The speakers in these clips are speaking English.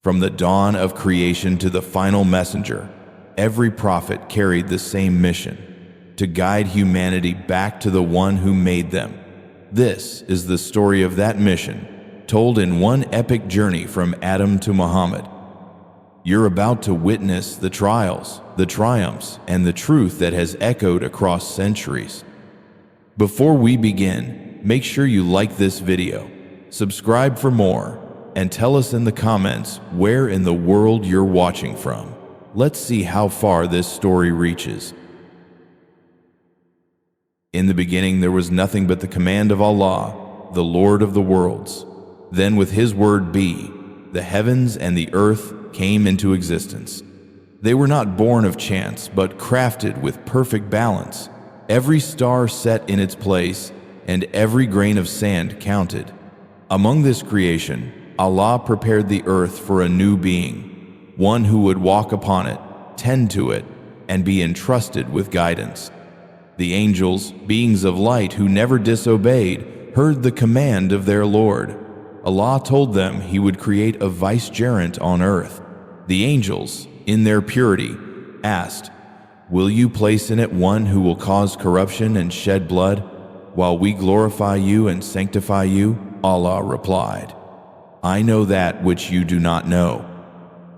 From the dawn of creation to the final messenger, every prophet carried the same mission: to guide humanity back to the one who made them. This is the story of that mission, told in one epic journey from Adam to Muhammad. You're about to witness the trials, the triumphs, and the truth that has echoed across centuries. Before we begin, make sure you like this video, subscribe for more, and tell us in the comments where in the world you're watching from. Let's see how far this story reaches. In the beginning there was nothing but the command of Allah, the Lord of the worlds. Then with His word be, the heavens and the earth came into existence. They were not born of chance, but crafted with perfect balance. Every star set in its place, and every grain of sand counted. Among this creation, Allah prepared the earth for a new being, one who would walk upon it, tend to it, and be entrusted with guidance. The angels, beings of light who never disobeyed, heard the command of their Lord. Allah told them He would create a vicegerent on earth. The angels, in their purity, asked, "Will you place in it one who will cause corruption and shed blood, while we glorify you and sanctify you?" Allah replied, "I know that which you do not know."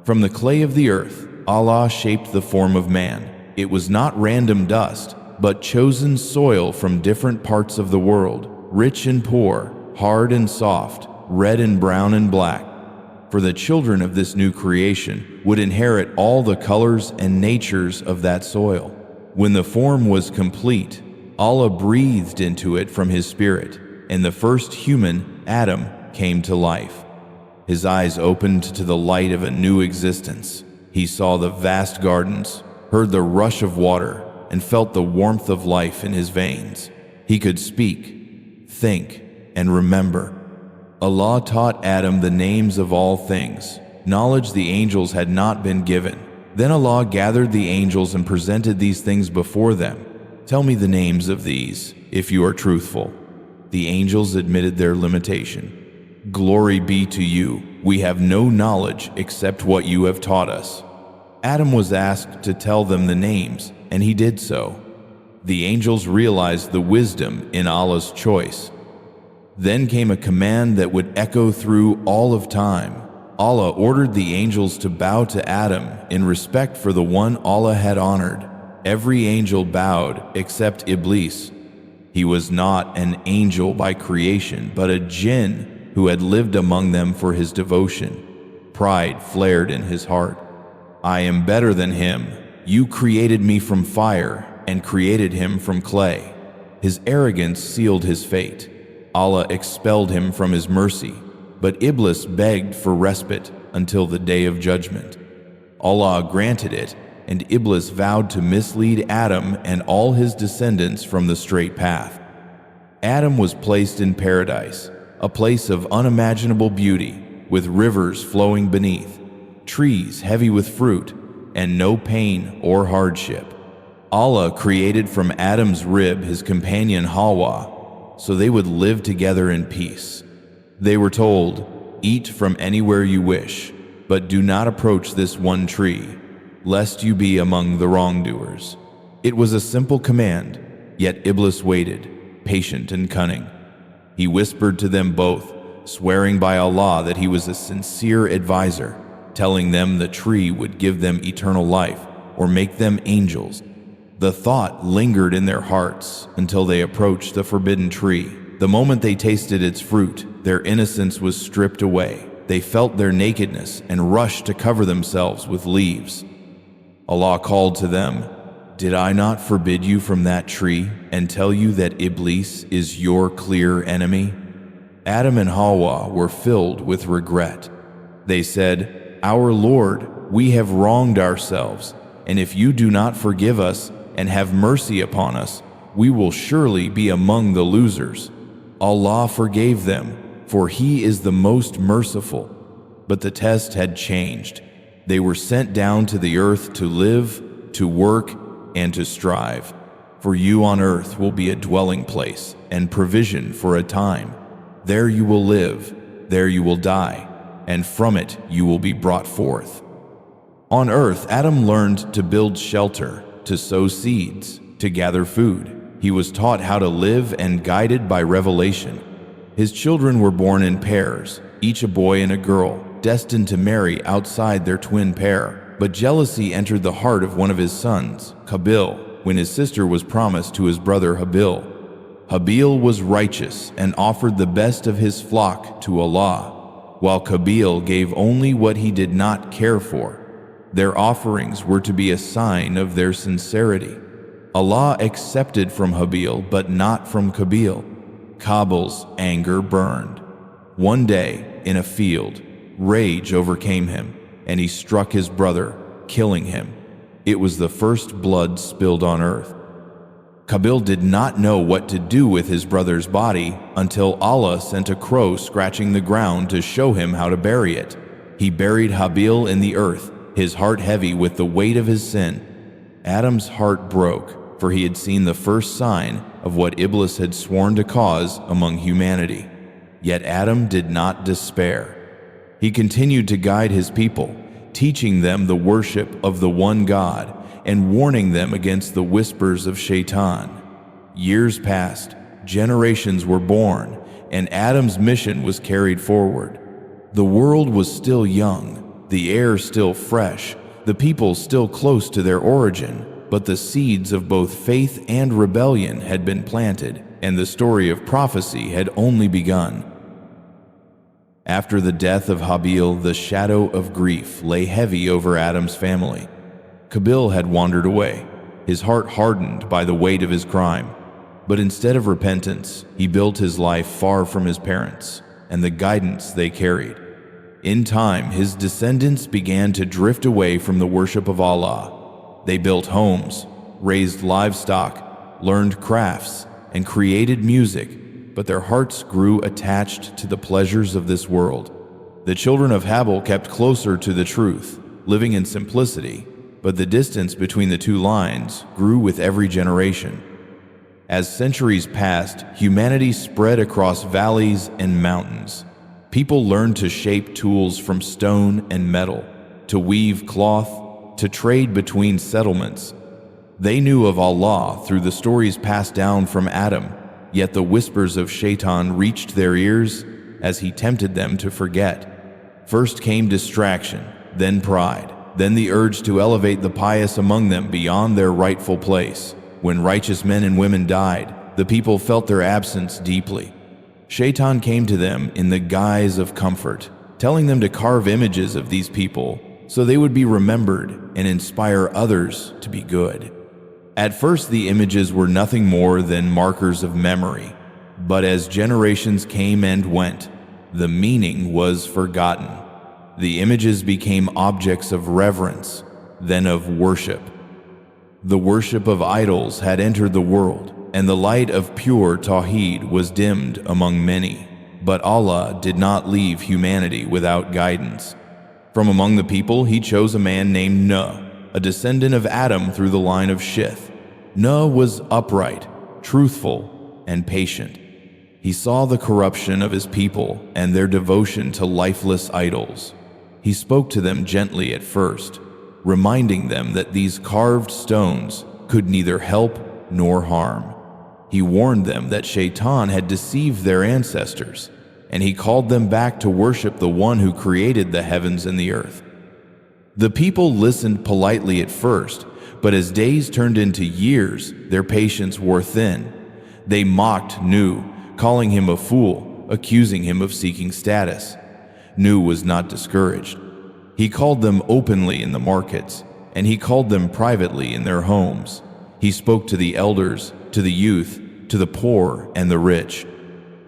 From the clay of the earth, Allah shaped the form of man. It was not random dust, but chosen soil from different parts of the world, rich and poor, hard and soft, red and brown and black. For the children of this new creation would inherit all the colors and natures of that soil. When the form was complete, Allah breathed into it from His Spirit, and the first human, Adam, came to life. His eyes opened to the light of a new existence. He saw the vast gardens, heard the rush of water, and felt the warmth of life in his veins. He could speak, think, and remember. Allah taught Adam the names of all things, knowledge the angels had not been given. Then Allah gathered the angels and presented these things before them. "Tell me the names of these, if you are truthful." The angels admitted their limitation. "Glory be to you, we have no knowledge except what you have taught us." Adam was asked to tell them the names, and he did so. The angels realized the wisdom in Allah's choice. Then came a command that would echo through all of time. Allah ordered the angels to bow to Adam in respect for the one Allah had honored. Every angel bowed except Iblis. He was not an angel by creation, but a jinn who had lived among them for his devotion. Pride flared in his heart. "I am better than him. You created me from fire and created him from clay." His arrogance sealed his fate. Allah expelled him from His mercy, but Iblis begged for respite until the day of judgment. Allah granted it, and Iblis vowed to mislead Adam and all his descendants from the straight path. Adam was placed in paradise, a place of unimaginable beauty, with rivers flowing beneath, trees heavy with fruit, and no pain or hardship. Allah created from Adam's rib his companion Hawa, so they would live together in peace. They were told, "Eat from anywhere you wish, but do not approach this one tree, lest you be among the wrongdoers." It was a simple command, yet Iblis waited, patient and cunning. He whispered to them both, swearing by Allah that he was a sincere advisor, telling them the tree would give them eternal life or make them angels. The thought lingered in their hearts until they approached the forbidden tree. The moment they tasted its fruit, their innocence was stripped away. They felt their nakedness and rushed to cover themselves with leaves. Allah called to them, "Did I not forbid you from that tree and tell you that Iblis is your clear enemy?" Adam and Hawa were filled with regret. They said, "Our Lord, we have wronged ourselves, and if you do not forgive us and have mercy upon us, we will surely be among the losers." Allah forgave them, for He is the most merciful. But the test had changed. They were sent down to the earth to live, to work, and to strive. For you on earth will be a dwelling place and provision for a time. There you will live, there you will die. and from it you will be brought forth. On earth, Adam learned to build shelter, to sow seeds, to gather food. He was taught how to live and guided by revelation. His children were born in pairs, each a boy and a girl, destined to marry outside their twin pair. But jealousy entered the heart of one of his sons, Qabil, when his sister was promised to his brother Habil. Habil was righteous and offered the best of his flock to Allah, while Qabil gave only what he did not care for. Their offerings were to be a sign of their sincerity. Allah accepted from Habil, but not from Qabil. Qabil's anger burned. One day, in a field, rage overcame him, and he struck his brother, killing him. It was the first blood spilled on earth. Qabil did not know what to do with his brother's body until Allah sent a crow scratching the ground to show him how to bury it. He buried Habil in the earth, his heart heavy with the weight of his sin. Adam's heart broke, for he had seen the first sign of what Iblis had sworn to cause among humanity. Yet Adam did not despair. He continued to guide his people, teaching them the worship of the one God and warning them against the whispers of Shaitan. Years passed, generations were born, and Adam's mission was carried forward. The world was still young, the air still fresh, the people still close to their origin, but the seeds of both faith and rebellion had been planted, and the story of prophecy had only begun. After the death of Habil, the shadow of grief lay heavy over Adam's family. Qabil had wandered away, his heart hardened by the weight of his crime. But instead of repentance, he built his life far from his parents and the guidance they carried. In time, his descendants began to drift away from the worship of Allah. They built homes, raised livestock, learned crafts, and created music, but their hearts grew attached to the pleasures of this world. The children of Habil kept closer to the truth, living in simplicity, but the distance between the two lines grew with every generation. As centuries passed, humanity spread across valleys and mountains. People learned to shape tools from stone and metal, to weave cloth, to trade between settlements. They knew of Allah through the stories passed down from Adam, yet the whispers of Shaitan reached their ears as he tempted them to forget. First came distraction, then pride, then the urge to elevate the pious among them beyond their rightful place. When righteous men and women died, the people felt their absence deeply. Shaitan came to them in the guise of comfort, telling them to carve images of these people so they would be remembered and inspire others to be good. At first, the images were nothing more than markers of memory, but as generations came and went, the meaning was forgotten. The images became objects of reverence, then of worship. The worship of idols had entered the world, and the light of pure Tawheed was dimmed among many. But Allah did not leave humanity without guidance. From among the people, He chose a man named Nuh, a descendant of Adam through the line of Shith. Nuh was upright, truthful, and patient. He saw the corruption of his people and their devotion to lifeless idols. He spoke to them gently at first, reminding them that these carved stones could neither help nor harm. He warned them that Shaitan had deceived their ancestors, and he called them back to worship the one who created the heavens and the earth. The people listened politely at first, but as days turned into years, their patience wore thin. They mocked Nuh, calling him a fool, accusing him of seeking status. Nuh was not discouraged. He called them openly in the markets, and he called them privately in their homes. He spoke to the elders, to the youth, to the poor and the rich.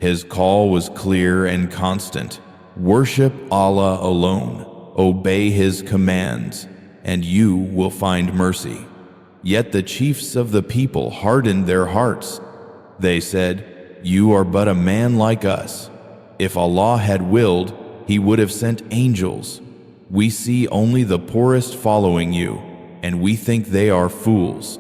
His call was clear and constant. Worship Allah alone, obey His commands, and you will find mercy. Yet the chiefs of the people hardened their hearts. They said, "You are but a man like us. If Allah had willed, He would have sent angels. We see only the poorest following you, and we think they are fools."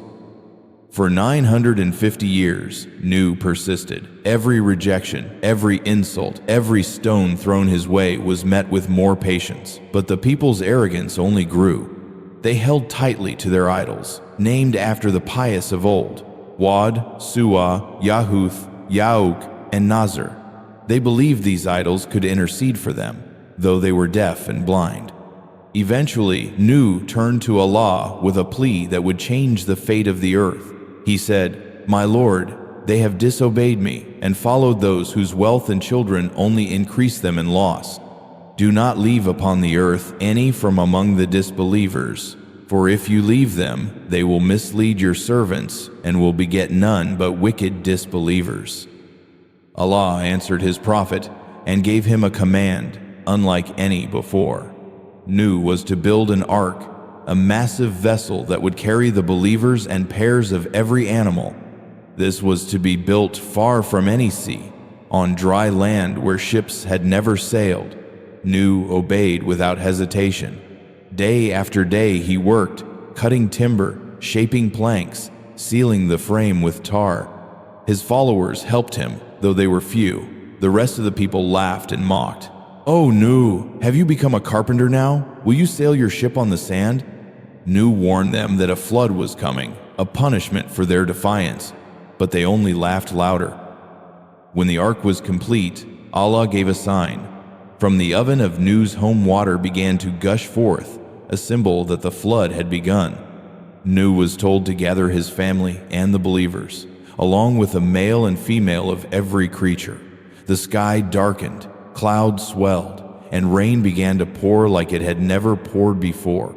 For 950 years, Nu persisted. Every rejection, every insult, every stone thrown his way was met with more patience. But the people's arrogance only grew. They held tightly to their idols, named after the pious of old: Wad, Suwa, Yahuth, Yauk, and Nazar. They believed these idols could intercede for them, though they were deaf and blind. Eventually, Nu turned to Allah with a plea that would change the fate of the earth. He said, "My Lord, they have disobeyed me and followed those whose wealth and children only increase them in loss. Do not leave upon the earth any from among the disbelievers, for if you leave them, they will mislead your servants and will beget none but wicked disbelievers." Allah answered his prophet and gave him a command unlike any before. Nu was to build an ark, a massive vessel that would carry the believers and pairs of every animal. This was to be built far from any sea, on dry land where ships had never sailed. Nu obeyed without hesitation. Day after day he worked, cutting timber, shaping planks, sealing the frame with tar. His followers helped him, though they were few. The rest of the people laughed and mocked. "Oh, Nu, have you become a carpenter now? Will you sail your ship on the sand?" Nu warned them that a flood was coming, a punishment for their defiance, but they only laughed louder. When the ark was complete, Allah gave a sign. From the oven of Nu's home water began to gush forth, a symbol that the flood had begun. Nu was told to gather his family and the believers, along with the male and female of every creature. The sky darkened, clouds swelled, and rain began to pour like it had never poured before.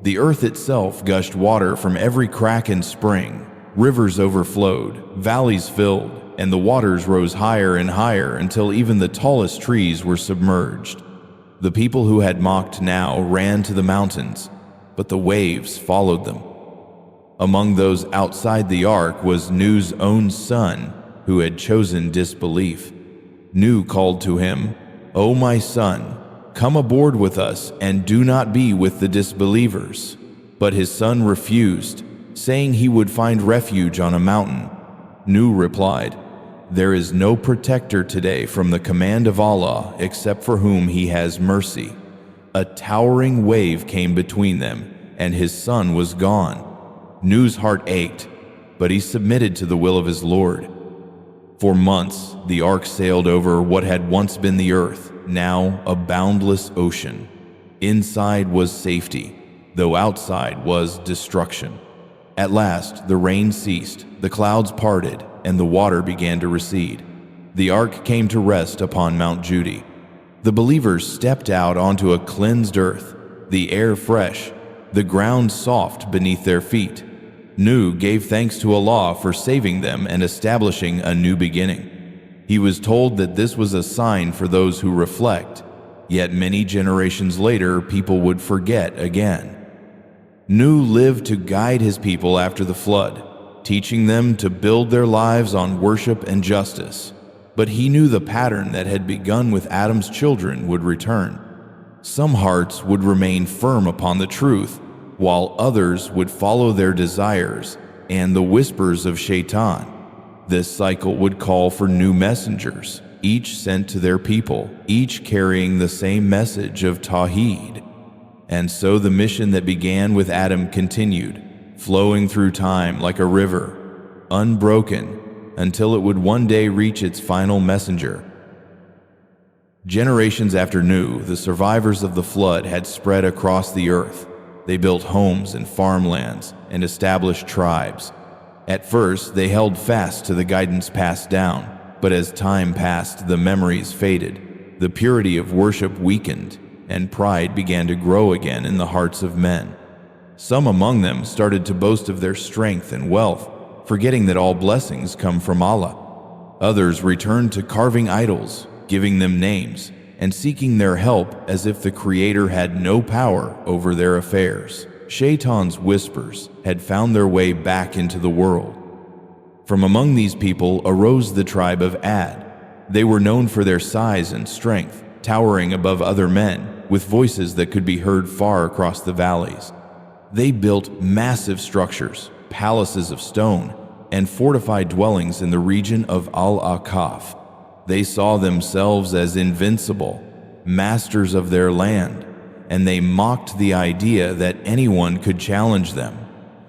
The earth itself gushed water from every crack and spring. Rivers overflowed, valleys filled, and the waters rose higher and higher until even the tallest trees were submerged. The people who had mocked now ran to the mountains, but the waves followed them. Among those outside the ark was Nu's own son, who had chosen disbelief. Nu called to him, "O my son, come aboard with us and do not be with the disbelievers." But his son refused, saying he would find refuge on a mountain. Nu replied, "There is no protector today from the command of Allah except for whom he has mercy." A towering wave came between them, and his son was gone. Nu's heart ached, but he submitted to the will of his Lord. For months, the ark sailed over what had once been the earth, now a boundless ocean. Inside was safety, though outside was destruction. At last, the rain ceased, the clouds parted, and the water began to recede. The ark came to rest upon Mount Judy. The believers stepped out onto a cleansed earth, the air fresh, the ground soft beneath their feet. Nu gave thanks to Allah for saving them and establishing a new beginning. He was told that this was a sign for those who reflect, yet many generations later people would forget again. Nu lived to guide his people after the flood, teaching them to build their lives on worship and justice. But he knew the pattern that had begun with Adam's children would return. Some hearts would remain firm upon the truth, while others would follow their desires and the whispers of Shaitan. This cycle would call for new messengers, each sent to their people, each carrying the same message of Tawheed. And so the mission that began with Adam continued, flowing through time like a river, unbroken, until it would one day reach its final messenger. Generations after Nu, the survivors of the flood had spread across the earth. They built homes and farmlands and established tribes. At first, they held fast to the guidance passed down, but as time passed, the memories faded. The purity of worship weakened, and pride began to grow again in the hearts of men. Some among them started to boast of their strength and wealth, forgetting that all blessings come from Allah. Others returned to carving idols, giving them names, and seeking their help as if the Creator had no power over their affairs. Shaitan's whispers had found their way back into the world. From among these people arose the tribe of Ad. They were known for their size and strength, towering above other men, with voices that could be heard far across the valleys. They built massive structures, palaces of stone, and fortified dwellings in the region of Al-Akaf. They saw themselves as invincible, masters of their land, and they mocked the idea that anyone could challenge them.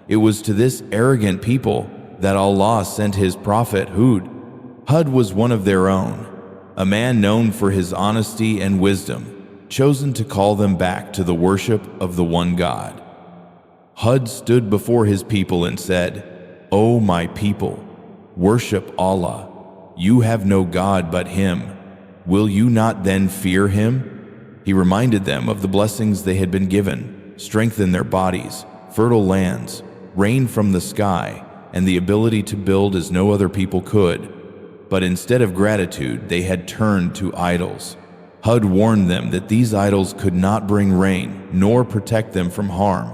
It was to this arrogant people that Allah sent His prophet Hud. Hud was one of their own, a man known for his honesty and wisdom, chosen to call them back to the worship of the one God. Hud stood before his people and said, "O my people, worship Allah. You have no God but Him. Will you not then fear Him?" He reminded them of the blessings they had been given: strength in their bodies, fertile lands, rain from the sky, and the ability to build as no other people could. But instead of gratitude, they had turned to idols. Hud warned them that these idols could not bring rain nor protect them from harm,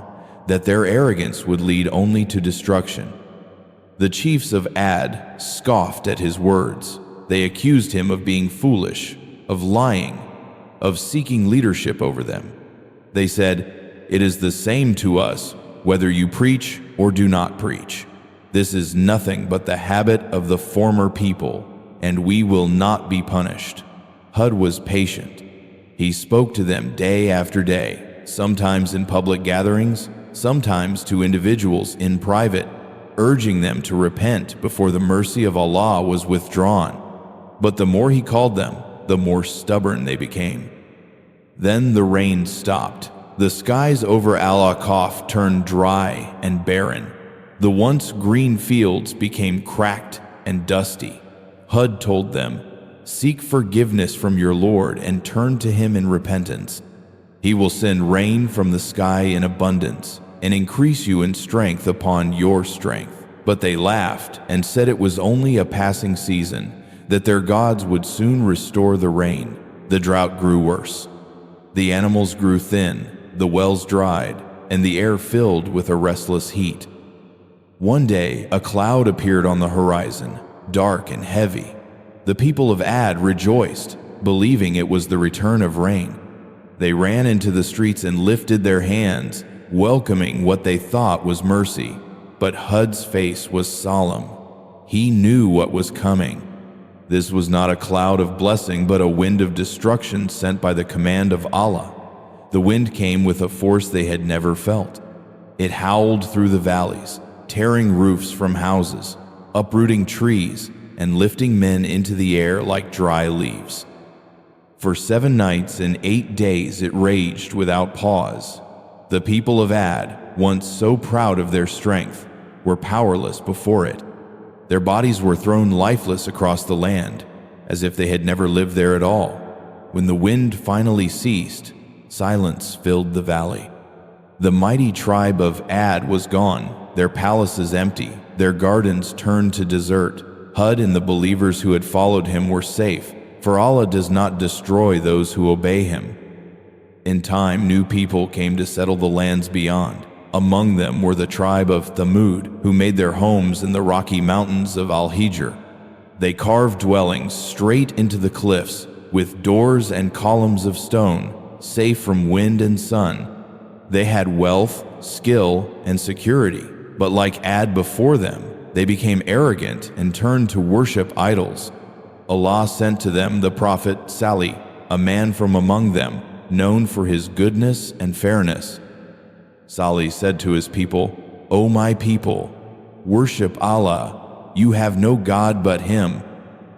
that their arrogance would lead only to destruction. The chiefs of Ad scoffed at his words. They accused him of being foolish, of lying, of seeking leadership over them. They said, "It is the same to us whether you preach or do not preach. This is nothing but the habit of the former people, and we will not be punished." Hud was patient. He spoke to them day after day, sometimes in public gatherings, sometimes to individuals in private, urging them to repent before the mercy of Allah was withdrawn. But the more he called them, the more stubborn they became. Then the rain stopped. The skies over Al-Akaf turned dry and barren. The once green fields became cracked and dusty. Hud told them, "Seek forgiveness from your Lord and turn to Him in repentance. He will send rain from the sky in abundance and increase you in strength upon your strength." But they laughed and said it was only a passing season, that their gods would soon restore the rain. The drought grew worse. The animals grew thin, the wells dried, and the air filled with a restless heat. One day, a cloud appeared on the horizon, dark and heavy. The people of Ad rejoiced, believing it was the return of rain. They ran into the streets and lifted their hands, welcoming what they thought was mercy. But Hud's face was solemn. He knew what was coming. This was not a cloud of blessing, but a wind of destruction sent by the command of Allah. The wind came with a force they had never felt. It howled through the valleys, tearing roofs from houses, uprooting trees, and lifting men into the air like dry leaves. For 7 nights and 8 days it raged without pause. The people of Ad, once so proud of their strength, were powerless before it. Their bodies were thrown lifeless across the land, as if they had never lived there at all. When the wind finally ceased, silence filled the valley. The mighty tribe of Ad was gone, their palaces empty, their gardens turned to desert. Hud and the believers who had followed him were safe, for Allah does not destroy those who obey Him. In time, new people came to settle the lands beyond. Among them were the tribe of Thamud, who made their homes in the rocky mountains of Al-Hijr. They carved dwellings straight into the cliffs, with doors and columns of stone, safe from wind and sun. They had wealth, skill, and security, but like Ad before them, they became arrogant and turned to worship idols. Allah sent to them the Prophet Salih, a man from among them, known for his goodness and fairness. Salih said to his people, "O my people, worship Allah. You have no God but Him.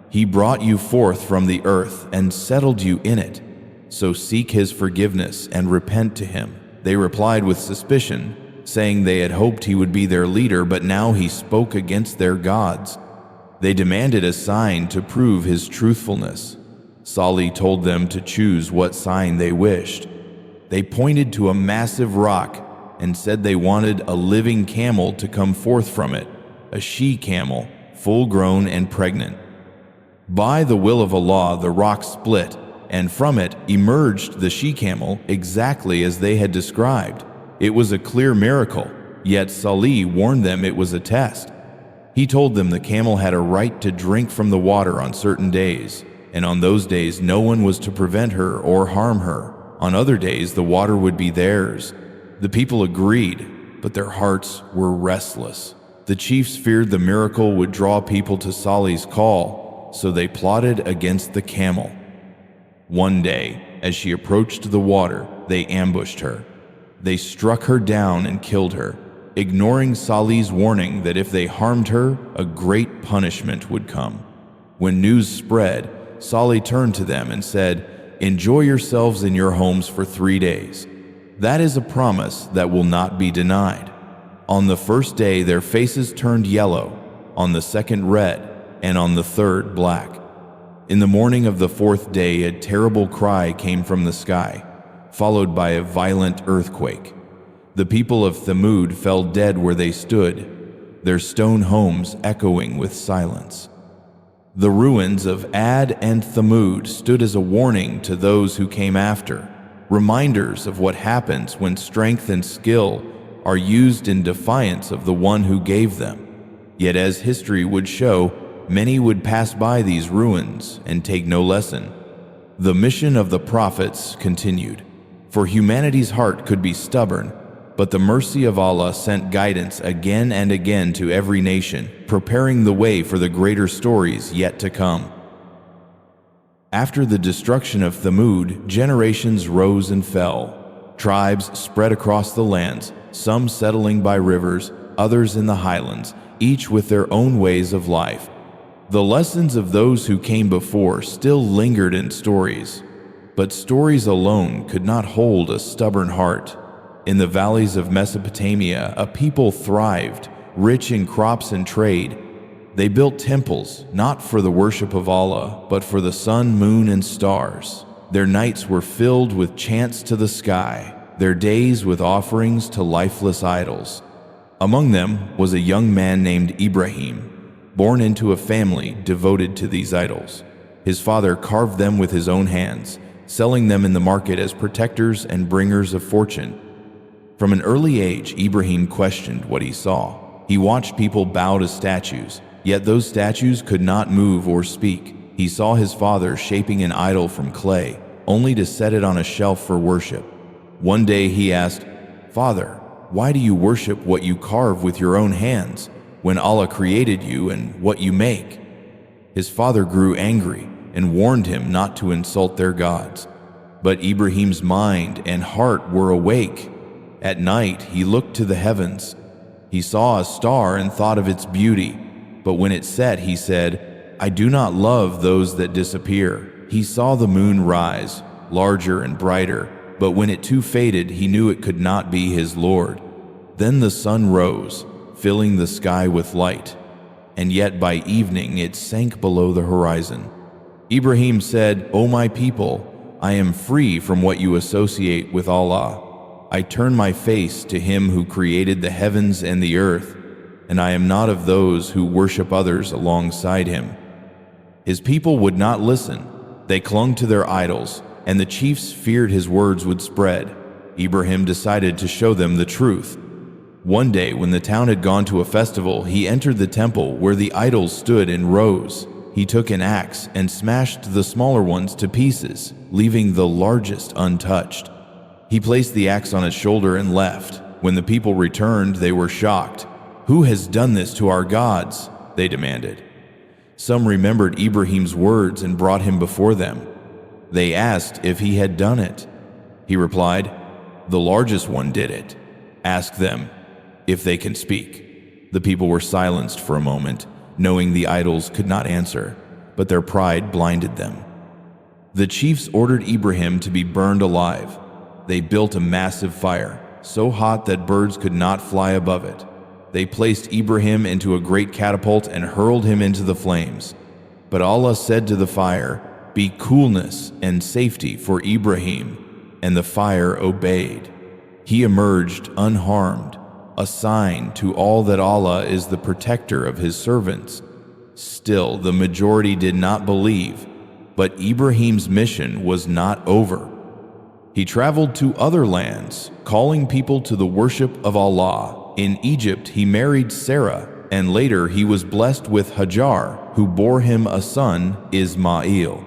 He brought you forth from the earth and settled you in it. So seek His forgiveness and repent to Him." They replied with suspicion, saying they had hoped he would be their leader, but now he spoke against their gods. They demanded a sign to prove his truthfulness. Salih told them to choose what sign they wished. They pointed to a massive rock and said they wanted a living camel to come forth from it, a she-camel, full-grown and pregnant. By the will of Allah, the rock split, and from it emerged the she-camel exactly as they had described. It was a clear miracle, yet Salih warned them it was a test. He told them the camel had a right to drink from the water on certain days, and on those days no one was to prevent her or harm her. On other days the water would be theirs. The people agreed, but their hearts were restless. The chiefs feared the miracle would draw people to Salih's call, so they plotted against the camel. One day, as she approached the water, they ambushed her. They struck her down and killed her, ignoring Salih's warning that if they harmed her, a great punishment would come. When news spread, Salih turned to them and said, "Enjoy yourselves in your homes for 3 days. That is a promise that will not be denied." On the first day their faces turned yellow, on the second red, and on the third black. In the morning of the fourth day a terrible cry came from the sky, followed by a violent earthquake. The people of Thamud fell dead where they stood, their stone homes echoing with silence. The ruins of Ad and Thamud stood as a warning to those who came after, reminders of what happens when strength and skill are used in defiance of the one who gave them. Yet as history would show, many would pass by these ruins and take no lesson. The mission of the prophets continued, for humanity's heart could be stubborn, but the mercy of Allah sent guidance again and again to every nation, preparing the way for the greater stories yet to come. After the destruction of Thamud, generations rose and fell. Tribes spread across the lands, some settling by rivers, others in the highlands, each with their own ways of life. The lessons of those who came before still lingered in stories, but stories alone could not hold a stubborn heart. In the valleys of Mesopotamia, a people thrived, rich in crops and trade. They built temples, not for the worship of Allah, but for the sun, moon, and stars. Their nights were filled with chants to the sky, their days with offerings to lifeless idols. Among them was a young man named Ibrahim, born into a family devoted to these idols. His father carved them with his own hands, selling them in the market as protectors and bringers of fortune. From an early age, Ibrahim questioned what he saw. He watched people bow to statues, yet those statues could not move or speak. He saw his father shaping an idol from clay, only to set it on a shelf for worship. One day he asked, "Father, why do you worship what you carve with your own hands, when Allah created you and what you make?" His father grew angry and warned him not to insult their gods. But Ibrahim's mind and heart were awake. At night he looked to the heavens. He saw a star and thought of its beauty, but when it set he said, "I do not love those that disappear." He saw the moon rise, larger and brighter, but when it too faded he knew it could not be his Lord. Then the sun rose, filling the sky with light, and yet by evening it sank below the horizon. Ibrahim said, "O my people, I am free from what you associate with Allah. I turn my face to Him who created the heavens and the earth, and I am not of those who worship others alongside Him." His people would not listen. They clung to their idols, and the chiefs feared his words would spread. Ibrahim decided to show them the truth. One day, when the town had gone to a festival, he entered the temple where the idols stood in rows. He took an axe and smashed the smaller ones to pieces, leaving the largest untouched. He placed the axe on his shoulder and left. When the people returned, they were shocked. "Who has done this to our gods?" they demanded. Some remembered Ibrahim's words and brought him before them. They asked if he had done it. He replied, "The largest one did it. Ask them if they can speak." The people were silenced for a moment, knowing the idols could not answer, but their pride blinded them. The chiefs ordered Ibrahim to be burned alive. They built a massive fire, so hot that birds could not fly above it. They placed Ibrahim into a great catapult and hurled him into the flames. But Allah said to the fire, "Be coolness and safety for Ibrahim," and the fire obeyed. He emerged unharmed, a sign to all that Allah is the protector of His servants. Still, the majority did not believe, but Ibrahim's mission was not over. He traveled to other lands, calling people to the worship of Allah. In Egypt, he married Sarah, and later he was blessed with Hajar, who bore him a son, Ismail.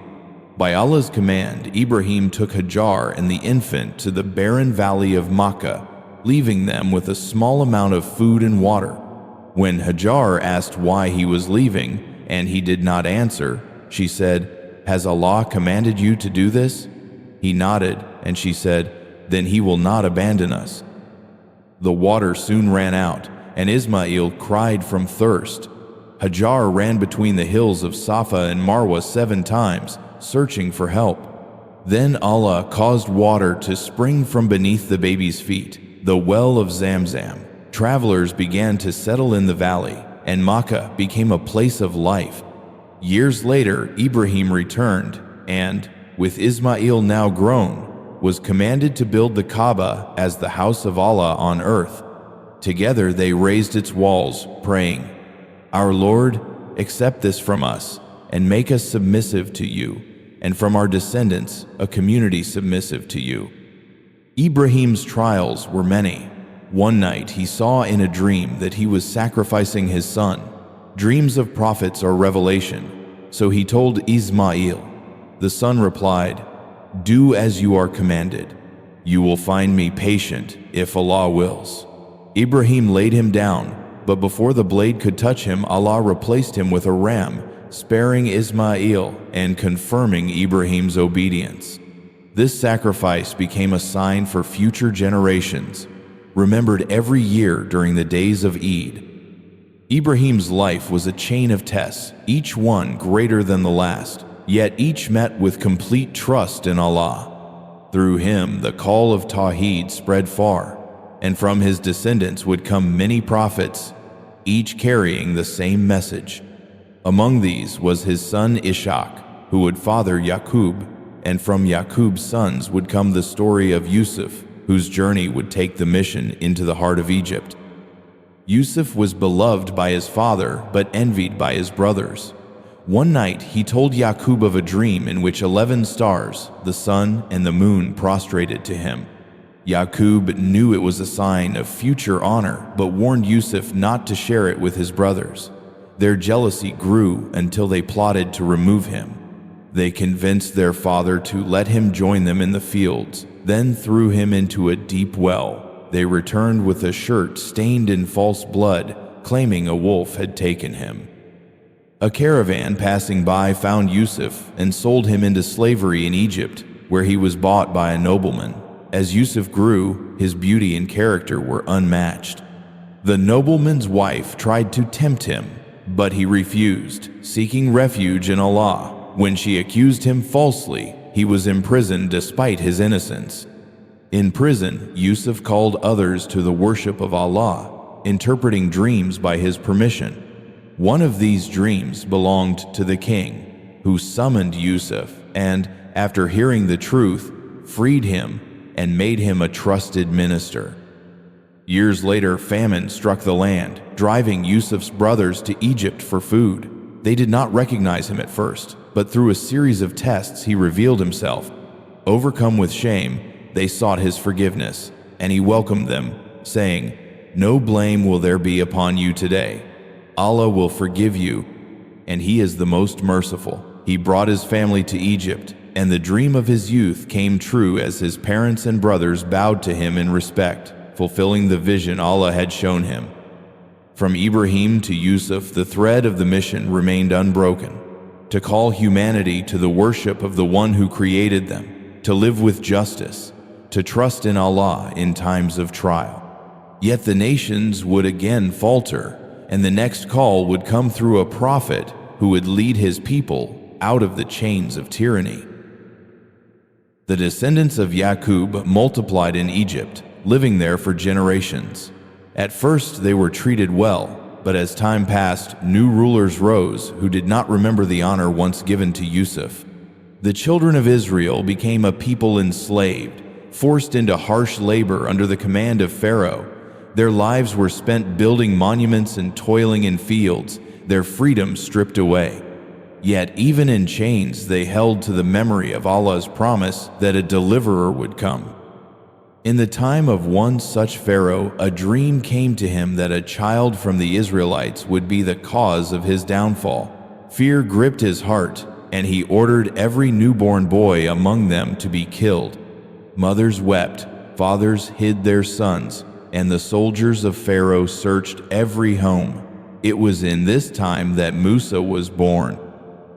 By Allah's command, Ibrahim took Hajar and the infant to the barren valley of Makkah, leaving them with a small amount of food and water. When Hajar asked why he was leaving, and he did not answer, she said, "Has Allah commanded you to do this?" He nodded, and she said, "Then he will not abandon us." The water soon ran out, and Ismail cried from thirst. Hajar ran between the hills of Safa and Marwa 7 times, searching for help. Then Allah caused water to spring from beneath the baby's feet, the well of Zamzam. Travelers began to settle in the valley, and Makkah became a place of life. Years later, Ibrahim returned and, with Ismail now grown, was commanded to build the Kaaba as the house of Allah on earth. Together they raised its walls, praying, "Our Lord, accept this from us, and make us submissive to you, and from our descendants a community submissive to you." Ibrahim's trials were many. One night he saw in a dream that he was sacrificing his son. Dreams of prophets are revelation, so he told Ismail. The son replied, "Do as you are commanded. You will find me patient if Allah wills." Ibrahim laid him down, but before the blade could touch him, Allah replaced him with a ram, sparing Ismail and confirming Ibrahim's obedience. This sacrifice became a sign for future generations, remembered every year during the days of Eid. Ibrahim's life was a chain of tests, each one greater than the last, yet each met with complete trust in Allah. Through him, the call of Tawheed spread far, and from his descendants would come many prophets, each carrying the same message. Among these was his son Ishaq, who would father Yaqub, and from Yaqub's sons would come the story of Yusef, whose journey would take the mission into the heart of Egypt. Yusef was beloved by his father, but envied by his brothers. One night he told Yaqub of a dream in which 11 stars, the sun and the moon, prostrated to him. Yaqub knew it was a sign of future honor, but warned Yusef not to share it with his brothers. Their jealousy grew until they plotted to remove him. They convinced their father to let him join them in the fields, then threw him into a deep well. They returned with a shirt stained in false blood, claiming a wolf had taken him. A caravan passing by found Yusef and sold him into slavery in Egypt, where he was bought by a nobleman. As Yusef grew, his beauty and character were unmatched. The nobleman's wife tried to tempt him, but he refused, seeking refuge in Allah. When she accused him falsely, he was imprisoned despite his innocence. In prison, Yusef called others to the worship of Allah, interpreting dreams by his permission. One of these dreams belonged to the king, who summoned Yusef and, after hearing the truth, freed him and made him a trusted minister. Years later, famine struck the land, driving Yusef's brothers to Egypt for food. They did not recognize him at first, but through a series of tests he revealed himself. Overcome with shame, they sought his forgiveness, and he welcomed them, saying, "No blame will there be upon you today. Allah will forgive you, and He is the most merciful." He brought his family to Egypt, and the dream of his youth came true as his parents and brothers bowed to him in respect, fulfilling the vision Allah had shown him. From Ibrahim to Yusuf, the thread of the mission remained unbroken: to call humanity to the worship of the one who created them, to live with justice, to trust in Allah in times of trial. Yet the nations would again falter, and the next call would come through a prophet who would lead his people out of the chains of tyranny. The descendants of Yaqub multiplied in Egypt, living there for generations. At first they were treated well, but as time passed, new rulers rose who did not remember the honor once given to Yusuf. The children of Israel became a people enslaved, forced into harsh labor under the command of Pharaoh. Their lives were spent building monuments and toiling in fields, their freedom stripped away. Yet even in chains they held to the memory of Allah's promise that a deliverer would come. In the time of one such Pharaoh, a dream came to him that a child from the Israelites would be the cause of his downfall. Fear gripped his heart, and he ordered every newborn boy among them to be killed. Mothers wept, fathers hid their sons, and the soldiers of Pharaoh searched every home. It was in this time that Musa was born.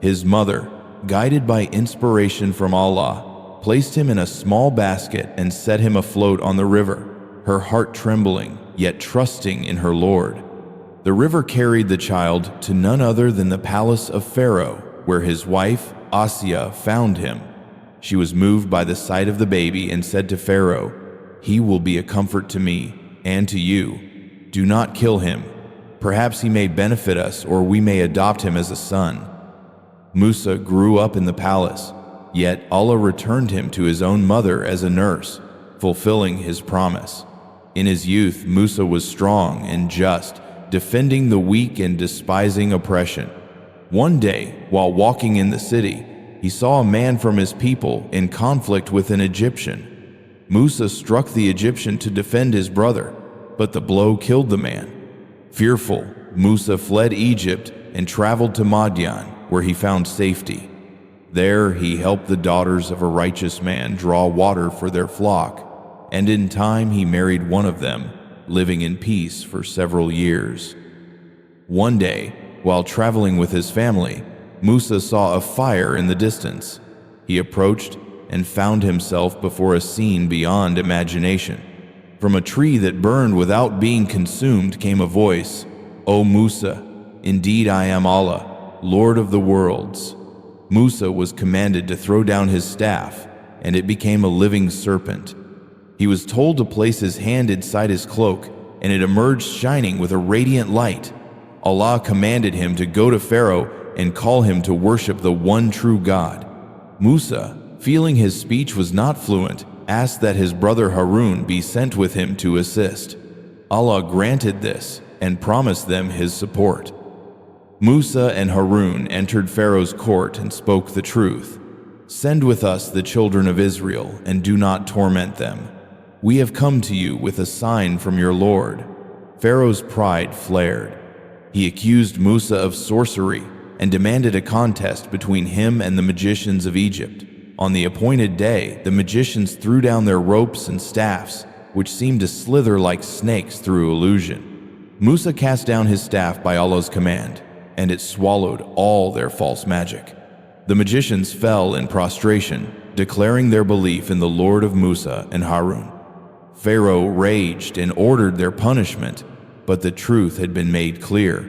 His mother, guided by inspiration from Allah, placed him in a small basket and set him afloat on the river, her heart trembling, yet trusting in her Lord. The river carried the child to none other than the palace of Pharaoh, where his wife, Asiya, found him. She was moved by the sight of the baby and said to Pharaoh, "He will be a comfort to me and to you. Do not kill him. Perhaps he may benefit us, or we may adopt him as a son." Musa grew up in the palace, yet Allah returned him to his own mother as a nurse, fulfilling his promise. In his youth, Musa was strong and just, defending the weak and despising oppression. One day, while walking in the city, he saw a man from his people in conflict with an Egyptian. Musa struck the Egyptian to defend his brother, but the blow killed the man. Fearful, Musa fled Egypt and traveled to Madian, where he found safety. There he helped the daughters of a righteous man draw water for their flock, and in time he married one of them, living in peace for several years. One day, while traveling with his family, Musa saw a fire in the distance. He approached and found himself before a scene beyond imagination. From a tree that burned without being consumed came a voice, "O Musa, indeed I am Allah, Lord of the worlds." Musa was commanded to throw down his staff, and it became a living serpent. He was told to place his hand inside his cloak, and it emerged shining with a radiant light. Allah commanded him to go to Pharaoh and call him to worship the one true God. Musa, feeling his speech was not fluent, asked that his brother Harun be sent with him to assist. Allah granted this and promised them his support. Musa and Harun entered Pharaoh's court and spoke the truth. "Send with us the children of Israel and do not torment them. We have come to you with a sign from your Lord." Pharaoh's pride flared. He accused Musa of sorcery and demanded a contest between him and the magicians of Egypt. On the appointed day, the magicians threw down their ropes and staffs, which seemed to slither like snakes through illusion. Musa cast down his staff by Allah's command, and it swallowed all their false magic. The magicians fell in prostration, declaring their belief in the Lord of Musa and Harun. Pharaoh raged and ordered their punishment, but the truth had been made clear.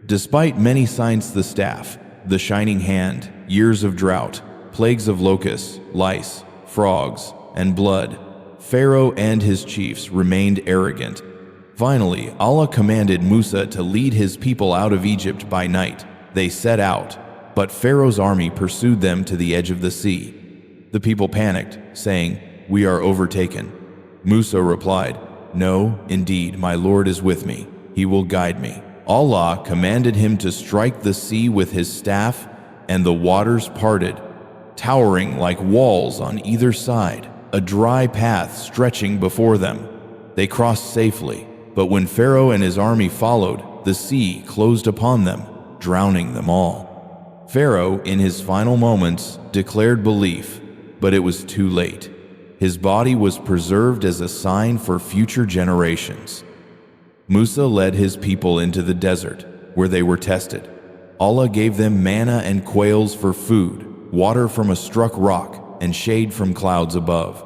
Despite many signs, the staff, the shining hand, years of drought, plagues of locusts, lice, frogs, and blood, Pharaoh and his chiefs remained arrogant. Finally, Allah commanded Musa to lead his people out of Egypt by night. They set out, but Pharaoh's army pursued them to the edge of the sea. The people panicked, saying, "We are overtaken." Musa replied, "No, indeed, my Lord is with me. He will guide me." Allah commanded him to strike the sea with his staff, and the waters parted, towering like walls on either side, a dry path stretching before them. They crossed safely, but when Pharaoh and his army followed, the sea closed upon them, drowning them all. Pharaoh, in his final moments, declared belief, but it was too late. His body was preserved as a sign for future generations. Musa led his people into the desert, where they were tested. Allah gave them manna and quails for food, water from a struck rock, and shade from clouds above.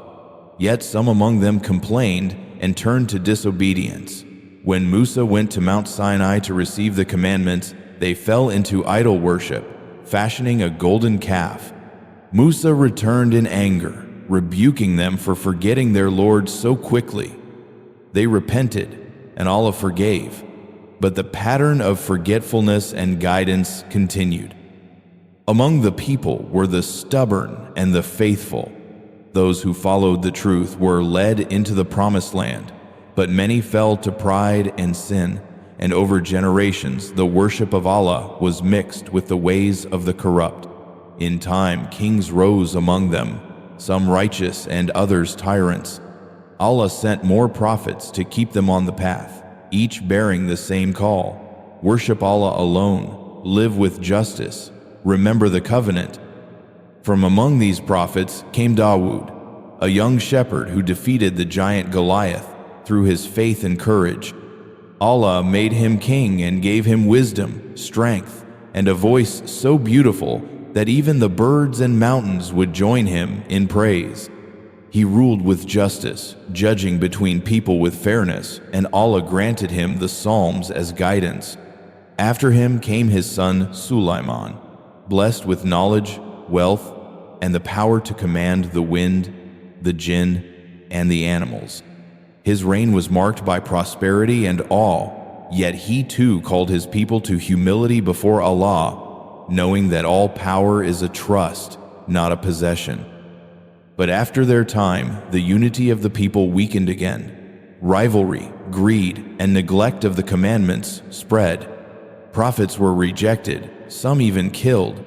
Yet some among them complained and turned to disobedience. When Musa went to Mount Sinai to receive the commandments, they fell into idol worship, fashioning a golden calf. Musa returned in anger, rebuking them for forgetting their Lord so quickly. They repented, and Allah forgave, but the pattern of forgetfulness and guidance continued. Among the people were the stubborn and the faithful. Those who followed the truth were led into the promised land, but many fell to pride and sin, and over generations the worship of Allah was mixed with the ways of the corrupt. In time, kings rose among them, some righteous and others tyrants. Allah sent more prophets to keep them on the path, each bearing the same call: worship Allah alone, live with justice, remember the covenant. From among these prophets came Dawood, a young shepherd who defeated the giant Goliath through his faith and courage. Allah made him king and gave him wisdom, strength, and a voice so beautiful that even the birds and mountains would join him in praise. He ruled with justice, judging between people with fairness, and Allah granted him the Psalms as guidance. After him came his son Sulaiman, blessed with knowledge, wealth, and the power to command the wind, the jinn, and the animals. His reign was marked by prosperity and awe, yet he too called his people to humility before Allah, knowing that all power is a trust, not a possession. But after their time, the unity of the people weakened again. Rivalry, greed, and neglect of the commandments spread. Prophets were rejected, some even killed,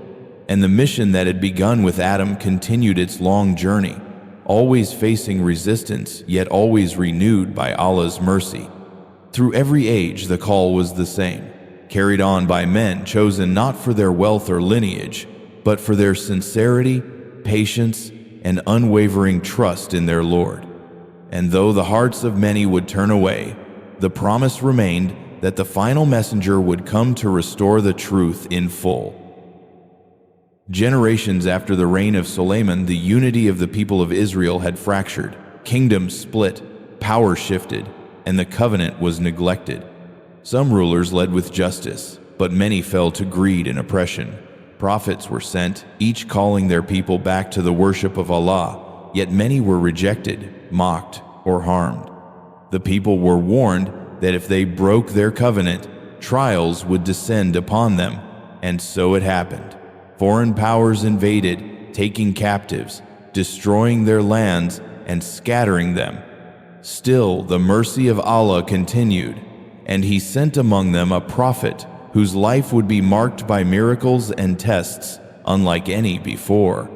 and the mission that had begun with Adam continued its long journey, always facing resistance, yet always renewed by Allah's mercy. Through every age, the call was the same, carried on by men chosen not for their wealth or lineage, but for their sincerity, patience, and unwavering trust in their Lord. And though the hearts of many would turn away, the promise remained that the final messenger would come to restore the truth in full. Generations after the reign of Sulaiman, the unity of the people of Israel had fractured, kingdoms split, power shifted, and the covenant was neglected. Some rulers led with justice, but many fell to greed and oppression. Prophets were sent, each calling their people back to the worship of Allah, yet many were rejected, mocked, or harmed. The people were warned that if they broke their covenant, trials would descend upon them, and so it happened. Foreign powers invaded, taking captives, destroying their lands, and scattering them. Still, the mercy of Allah continued, and He sent among them a prophet whose life would be marked by miracles and tests unlike any before.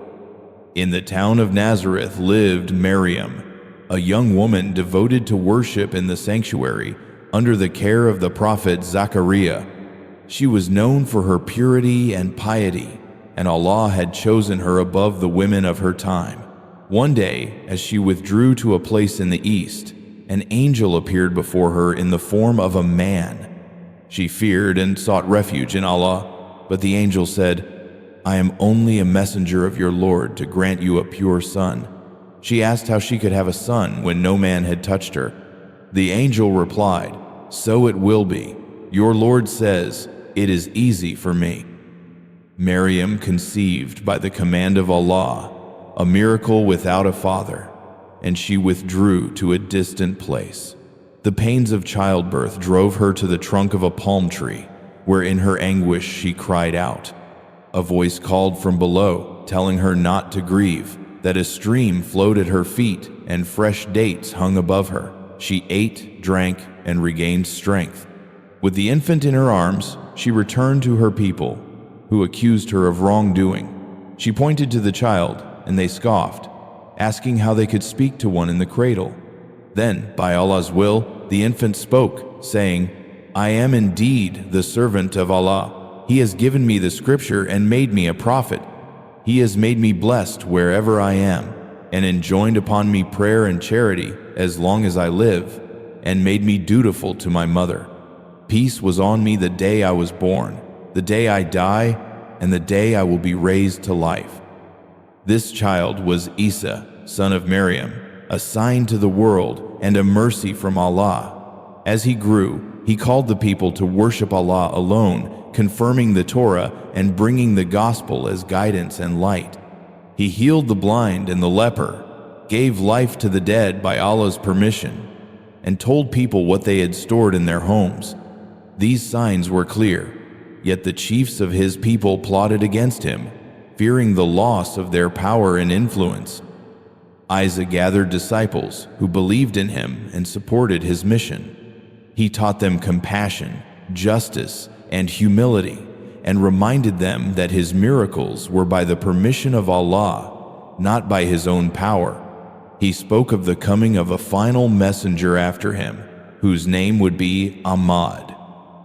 In the town of Nazareth lived Maryam, a young woman devoted to worship in the sanctuary under the care of the prophet Zachariah. She was known for her purity and piety, and Allah had chosen her above the women of her time. One day, as she withdrew to a place in the east, an angel appeared before her in the form of a man. She feared and sought refuge in Allah, but the angel said, "I am only a messenger of your Lord to grant you a pure son." She asked how she could have a son when no man had touched her. The angel replied, "So it will be. Your Lord says, 'It is easy for me.'" Maryam conceived by the command of Allah, a miracle without a father, and she withdrew to a distant place. The pains of childbirth drove her to the trunk of a palm tree, where in her anguish she cried out. A voice called from below, telling her not to grieve, that a stream flowed at her feet and fresh dates hung above her. She ate, drank, and regained strength. With the infant in her arms, she returned to her people, who accused her of wrongdoing. She pointed to the child, and they scoffed, asking how they could speak to one in the cradle. Then, by Allah's will, the infant spoke, saying, "I am indeed the servant of Allah. He has given me the scripture and made me a prophet. He has made me blessed wherever I am, and enjoined upon me prayer and charity as long as I live, and made me dutiful to my mother. Peace was on me the day I was born, the day I die, and the day I will be raised to life." This child was Isa, son of Maryam, a sign to the world and a mercy from Allah. As he grew, he called the people to worship Allah alone, confirming the Torah and bringing the gospel as guidance and light. He healed the blind and the leper, gave life to the dead by Allah's permission, and told people what they had stored in their homes. These signs were clear, yet the chiefs of his people plotted against him, fearing the loss of their power and influence. Isa gathered disciples who believed in him and supported his mission. He taught them compassion, justice, and humility, and reminded them that his miracles were by the permission of Allah, not by his own power. He spoke of the coming of a final messenger after him, whose name would be Ahmad.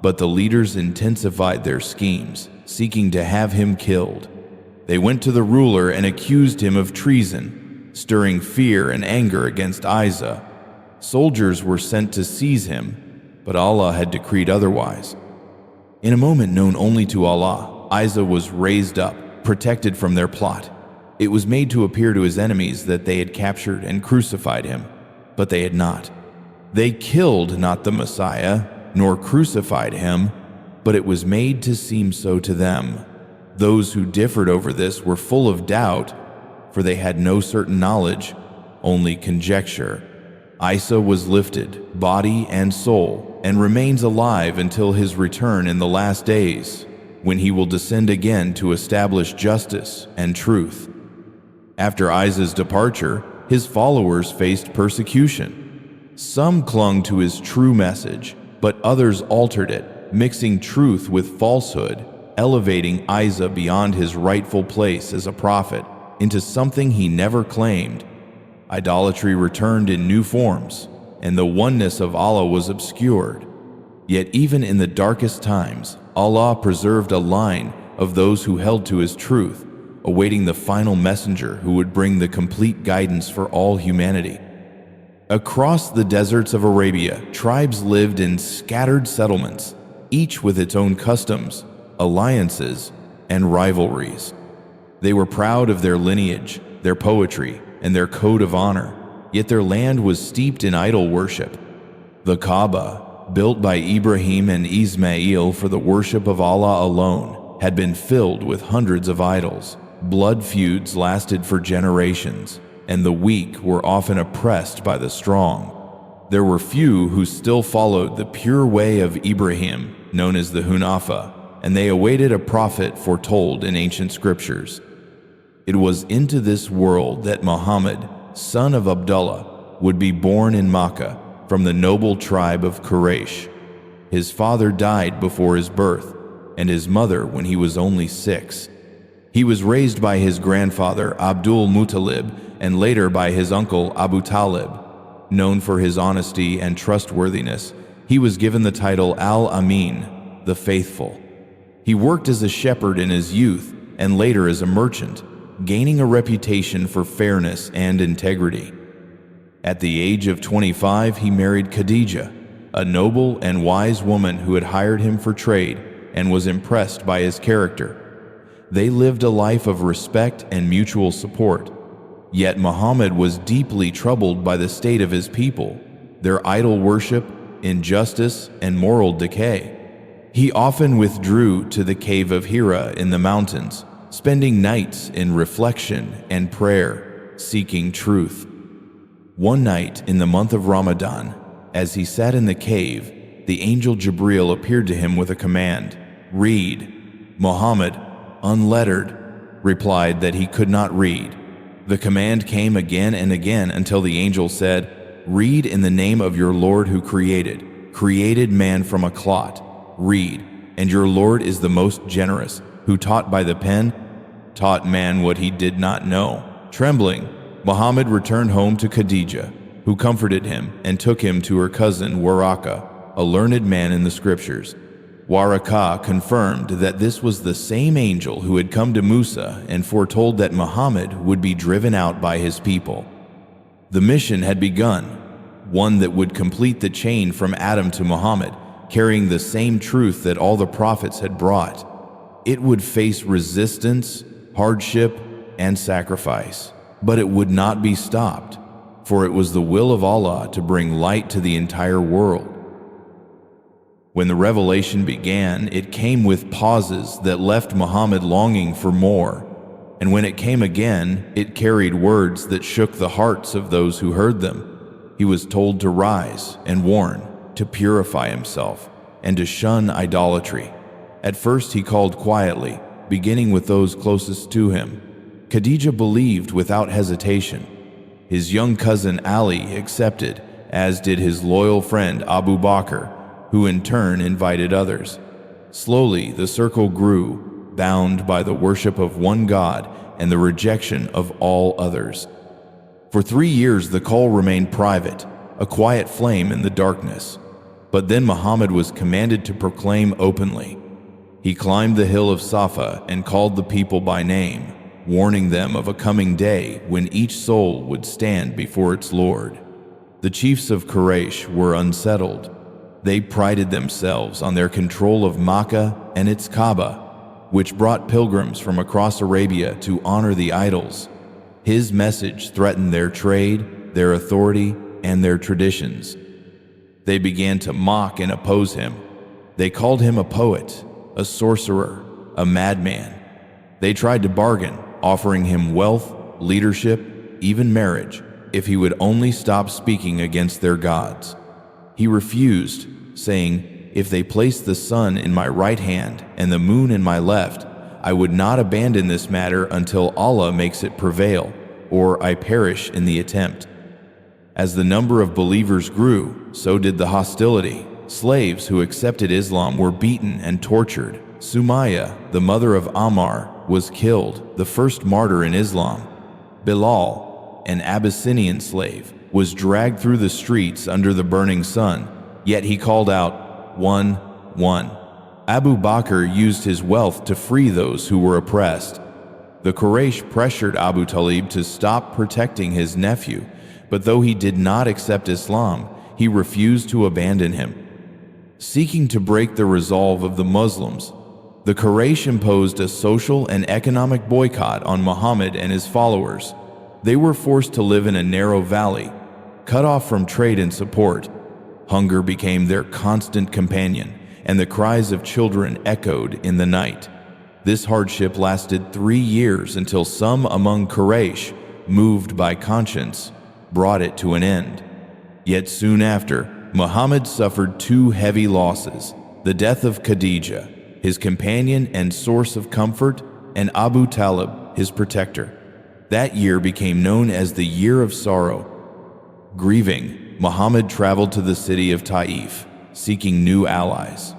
But the leaders intensified their schemes, seeking to have him killed. They went to the ruler and accused him of treason, stirring fear and anger against Isa. Soldiers were sent to seize him, but Allah had decreed otherwise. In a moment known only to Allah, Isa was raised up, protected from their plot. It was made to appear to his enemies that they had captured and crucified him, but they had not. They killed not the Messiah, nor crucified him, but it was made to seem so to them. Those who differed over this were full of doubt, for they had no certain knowledge, only conjecture. Isa was lifted, body and soul, and remains alive until his return in the last days, when he will descend again to establish justice and truth. After Isa's departure, his followers faced persecution. Some clung to his true message, but others altered it, mixing truth with falsehood, elevating Isa beyond his rightful place as a prophet into something he never claimed. Idolatry returned in new forms, and the oneness of Allah was obscured. Yet even in the darkest times, Allah preserved a line of those who held to his truth, awaiting the final messenger who would bring the complete guidance for all humanity. Across the deserts of Arabia, tribes lived in scattered settlements, each with its own customs, alliances, and rivalries. They were proud of their lineage, their poetry, and their code of honor, yet their land was steeped in idol worship. The Kaaba, built by Ibrahim and Ismail for the worship of Allah alone, had been filled with hundreds of idols. Blood feuds lasted for generations, and the weak were often oppressed by the strong. There were few who still followed the pure way of Ibrahim, known as the Hunafa, and they awaited a prophet foretold in ancient scriptures. It was into this world that Muhammad, son of Abdullah, would be born in Makkah from the noble tribe of Quraysh. His father died before his birth, and his mother when he was only 6. He was raised by his grandfather Abdul Muttalib and later by his uncle Abu Talib. Known for his honesty and trustworthiness, he was given the title Al-Amin, the Faithful. He worked as a shepherd in his youth and later as a merchant, gaining a reputation for fairness and integrity. At the age of 25, he married Khadijah, a noble and wise woman who had hired him for trade and was impressed by his character. They lived a life of respect and mutual support. Yet Muhammad was deeply troubled by the state of his people, their idol worship, injustice, and moral decay. He often withdrew to the cave of Hira in the mountains, spending nights in reflection and prayer, seeking truth. One night in the month of Ramadan, as he sat in the cave, the angel Jibril appeared to him with a command, "Read." Muhammad, unlettered, replied that he could not read. The command came again and again until the angel said, "Read in the name of your Lord who created man from a clot. Read, and your Lord is the most generous, who taught by the pen, taught man what he did not know." Trembling, Muhammad returned home to Khadijah, who comforted him and took him to her cousin Waraka, a learned man in the scriptures. Waraka confirmed that this was the same angel who had come to Musa and foretold that Muhammad would be driven out by his people. The mission had begun, one that would complete the chain from Adam to Muhammad, carrying the same truth that all the prophets had brought. It would face resistance, hardship, and sacrifice, but it would not be stopped, for it was the will of Allah to bring light to the entire world. When the revelation began, it came with pauses that left Muhammad longing for more, and when it came again, it carried words that shook the hearts of those who heard them. He was told to rise and warn, to purify himself, and to shun idolatry. At first he called quietly, beginning with those closest to him. Khadijah believed without hesitation. His young cousin Ali accepted, as did his loyal friend Abu Bakr, who in turn invited others. Slowly the circle grew, bound by the worship of one God and the rejection of all others. For 3 years the call remained private, a quiet flame in the darkness. But then Muhammad was commanded to proclaim openly. He climbed the hill of Safa and called the people by name, warning them of a coming day when each soul would stand before its Lord. The chiefs of Quraysh were unsettled. They prided themselves on their control of Makkah and its Kaaba, which brought pilgrims from across Arabia to honor the idols. His message threatened their trade, their authority, and their traditions. They began to mock and oppose him. They called him a poet, a sorcerer, a madman. They tried to bargain, offering him wealth, leadership, even marriage, if he would only stop speaking against their gods. He refused, saying, "If they place the sun in my right hand and the moon in my left, I would not abandon this matter until Allah makes it prevail, or I perish in the attempt." As the number of believers grew, so did the hostility. Slaves who accepted Islam were beaten and tortured. Sumayya, the mother of Ammar, was killed, the first martyr in Islam. Bilal, an Abyssinian slave, was dragged through the streets under the burning sun, yet he called out, "One, one." Abu Bakr used his wealth to free those who were oppressed. The Quraysh pressured Abu Talib to stop protecting his nephew, but though he did not accept Islam, he refused to abandon him. Seeking to break the resolve of the Muslims, the Quraysh imposed a social and economic boycott on Muhammad and his followers. They were forced to live in a narrow valley, cut off from trade and support. Hunger became their constant companion, and the cries of children echoed in the night. This hardship lasted 3 years until some among Quraysh, moved by conscience, brought it to an end. Yet soon after, Muhammad suffered 2 heavy losses: the death of Khadija, his companion and source of comfort, and Abu Talib, his protector. That year became known as the Year of Sorrow. Grieving, Muhammad traveled to the city of Taif, seeking new allies.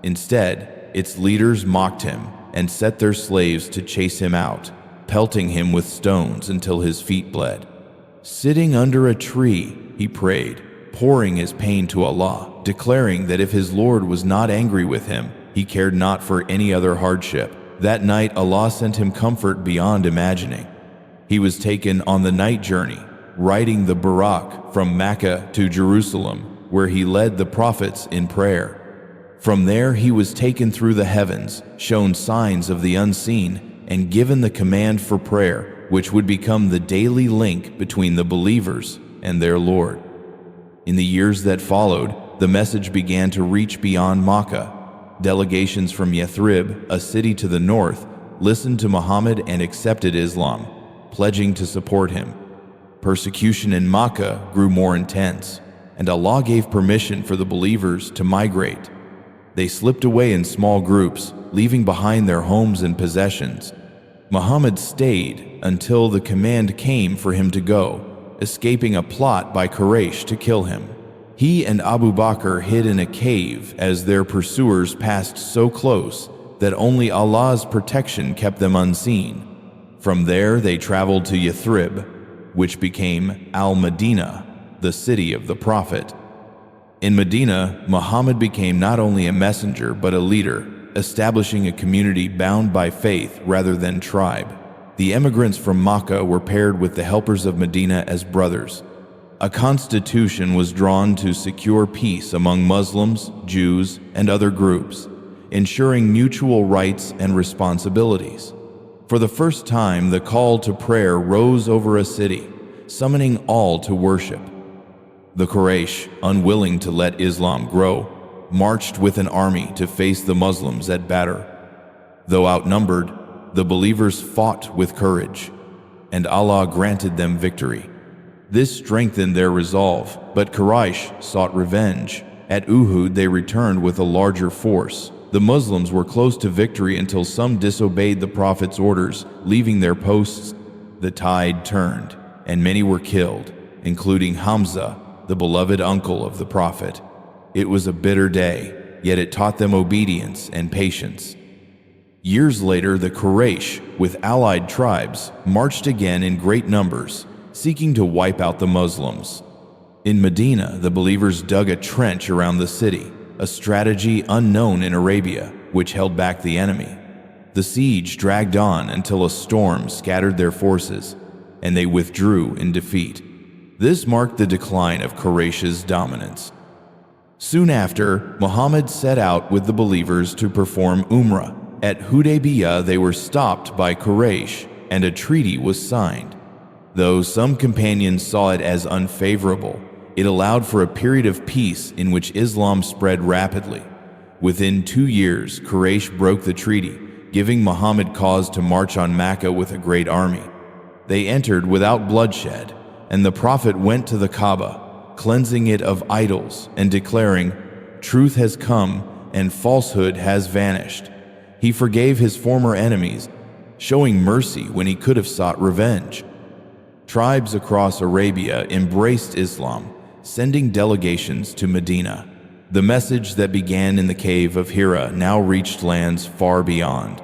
Instead, its leaders mocked him and set their slaves to chase him out, pelting him with stones until his feet bled. Sitting under a tree, he prayed, pouring his pain to Allah, declaring that if his Lord was not angry with him, he cared not for any other hardship. That night, Allah sent him comfort beyond imagining. He was taken on the night journey, riding the Buraq from Mecca to Jerusalem, where he led the prophets in prayer. From there, he was taken through the heavens, shown signs of the unseen, and given the command for prayer, which would become the daily link between the believers and their Lord. In the years that followed, the message began to reach beyond Makkah. Delegations from Yathrib, a city to the north, listened to Muhammad and accepted Islam, pledging to support him. Persecution in Makkah grew more intense, and Allah gave permission for the believers to migrate. They slipped away in small groups, leaving behind their homes and possessions. Muhammad stayed until the command came for him to go, escaping a plot by Quraysh to kill him. He and Abu Bakr hid in a cave as their pursuers passed so close that only Allah's protection kept them unseen. From there, they traveled to Yathrib, which became Al-Madinah, the city of the Prophet. In Medina, Muhammad became not only a messenger but a leader, establishing a community bound by faith rather than tribe. The immigrants from Makkah were paired with the helpers of Medina as brothers. A constitution was drawn to secure peace among Muslims, Jews, and other groups, ensuring mutual rights and responsibilities. For the first time, the call to prayer rose over a city, summoning all to worship. The Quraysh, unwilling to let Islam grow, marched with an army to face the Muslims at Badr. Though outnumbered, the believers fought with courage, and Allah granted them victory. This strengthened their resolve, but Quraysh sought revenge. At Uhud, they returned with a larger force. The Muslims were close to victory until some disobeyed the Prophet's orders, leaving their posts. The tide turned, and many were killed, including Hamza, the beloved uncle of the Prophet. It was a bitter day, yet it taught them obedience and patience. Years later, the Quraysh, with allied tribes, marched again in great numbers, seeking to wipe out the Muslims. In Medina, the believers dug a trench around the city, a strategy unknown in Arabia, which held back the enemy. The siege dragged on until a storm scattered their forces, and they withdrew in defeat. This marked the decline of Quraysh's dominance. Soon after, Muhammad set out with the believers to perform Umrah. At Hudaybiyah, they were stopped by Quraysh, and a treaty was signed. Though some companions saw it as unfavorable, it allowed for a period of peace in which Islam spread rapidly. Within 2 years, Quraysh broke the treaty, giving Muhammad cause to march on Mecca with a great army. They entered without bloodshed, and the Prophet went to the Kaaba, cleansing it of idols and declaring, "Truth has come and falsehood has vanished." He forgave his former enemies, showing mercy when he could have sought revenge. Tribes across Arabia embraced Islam, sending delegations to Medina. The message that began in the cave of Hira now reached lands far beyond.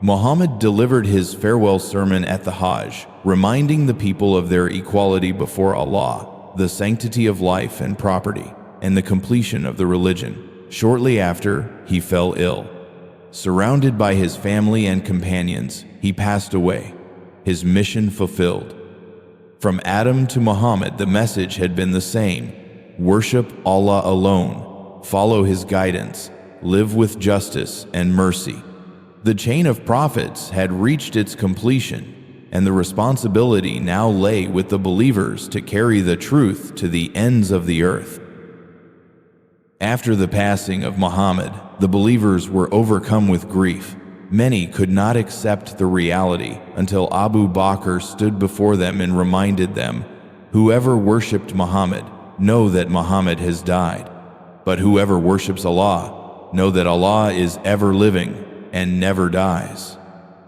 Muhammad delivered his farewell sermon at the Hajj, reminding the people of their equality before Allah, the sanctity of life and property, and the completion of the religion. Shortly after, he fell ill. Surrounded by his family and companions, he passed away, his mission fulfilled. From Adam to Muhammad, the message had been the same: worship Allah alone, follow his guidance, live with justice and mercy. The chain of prophets had reached its completion, and the responsibility now lay with the believers to carry the truth to the ends of the earth. After the passing of Muhammad, the believers were overcome with grief. Many could not accept the reality until Abu Bakr stood before them and reminded them, "Whoever worshipped Muhammad, know that Muhammad has died. But whoever worships Allah, know that Allah is ever living and never dies."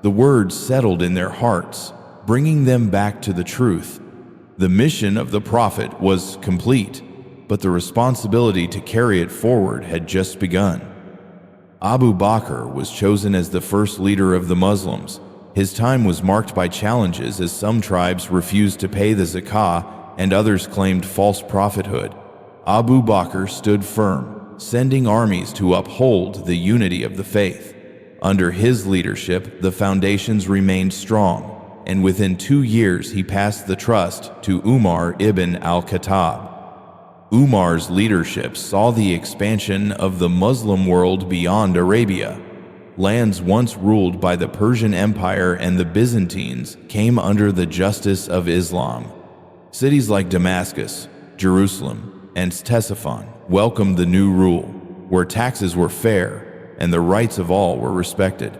The words settled in their hearts, bringing them back to the truth. The mission of the Prophet was complete, but the responsibility to carry it forward had just begun. Abu Bakr was chosen as the first leader of the Muslims. His time was marked by challenges as some tribes refused to pay the zakah and others claimed false prophethood. Abu Bakr stood firm, sending armies to uphold the unity of the faith. Under his leadership, the foundations remained strong, and within 2 years he passed the trust to Umar ibn al-Khattab. Umar's leadership saw the expansion of the Muslim world beyond Arabia. Lands once ruled by the Persian Empire and the Byzantines came under the justice of Islam. Cities like Damascus, Jerusalem, and Ctesiphon welcomed the new rule, where taxes were fair and the rights of all were respected.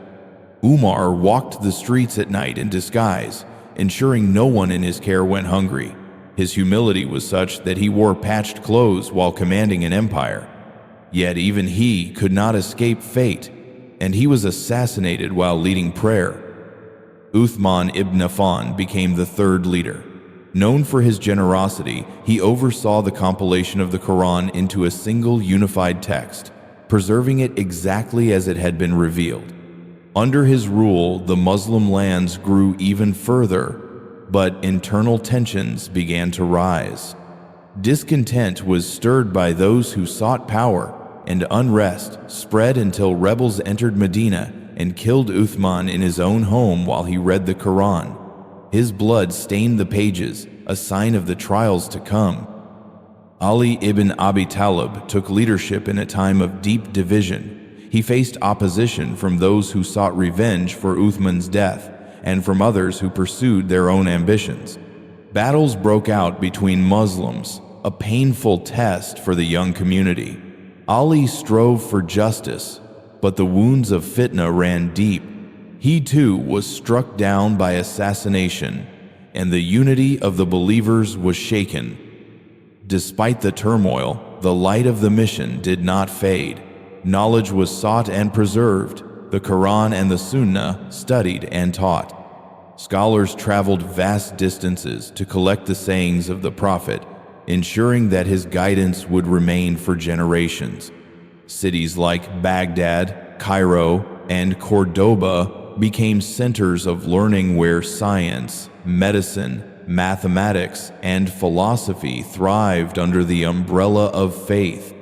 Umar walked the streets at night in disguise, ensuring no one in his care went hungry. His humility was such that he wore patched clothes while commanding an empire. Yet even he could not escape fate, and he was assassinated while leading prayer. Uthman ibn Affan became the third leader. Known for his generosity, he oversaw the compilation of the Quran into a single unified text, preserving it exactly as it had been revealed. Under his rule, the Muslim lands grew even further, but internal tensions began to rise. Discontent was stirred by those who sought power, and unrest spread until rebels entered Medina and killed Uthman in his own home while he read the Quran. His blood stained the pages, a sign of the trials to come. Ali ibn Abi Talib took leadership in a time of deep division. He faced opposition from those who sought revenge for Uthman's death, and from others who pursued their own ambitions. Battles broke out between Muslims, a painful test for the young community. Ali strove for justice, but the wounds of fitna ran deep. He too was struck down by assassination, and the unity of the believers was shaken. Despite the turmoil, the light of the mission did not fade. Knowledge was sought and preserved. The Quran and the Sunnah studied and taught. Scholars traveled vast distances to collect the sayings of the Prophet, ensuring that his guidance would remain for generations. Cities like Baghdad, Cairo, and Cordoba became centers of learning where science, medicine, mathematics, and philosophy thrived under the umbrella of faith.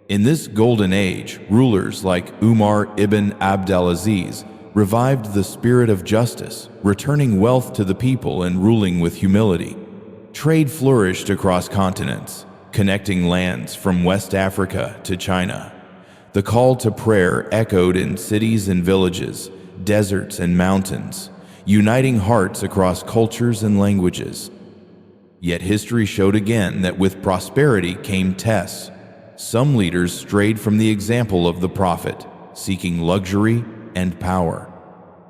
In this golden age, rulers like Umar ibn Abdulaziz revived the spirit of justice, returning wealth to the people and ruling with humility. Trade flourished across continents, connecting lands from West Africa to China. The call to prayer echoed in cities and villages, deserts and mountains, uniting hearts across cultures and languages. Yet history showed again that with prosperity came tests. Some leaders strayed from the example of the prophet, seeking luxury and power.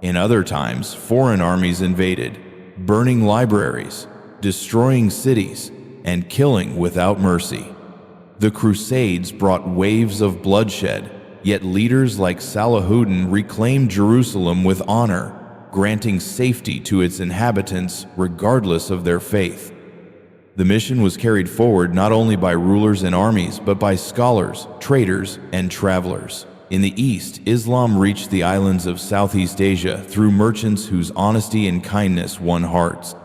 In other times, foreign armies invaded, burning libraries, destroying cities, and killing without mercy. The Crusades brought waves of bloodshed, yet leaders like Salahuddin reclaimed Jerusalem with honor, granting safety to its inhabitants regardless of their faith. The mission was carried forward not only by rulers and armies, but by scholars, traders, and travelers. In the East, Islam reached the islands of Southeast Asia through merchants whose honesty and kindness won hearts.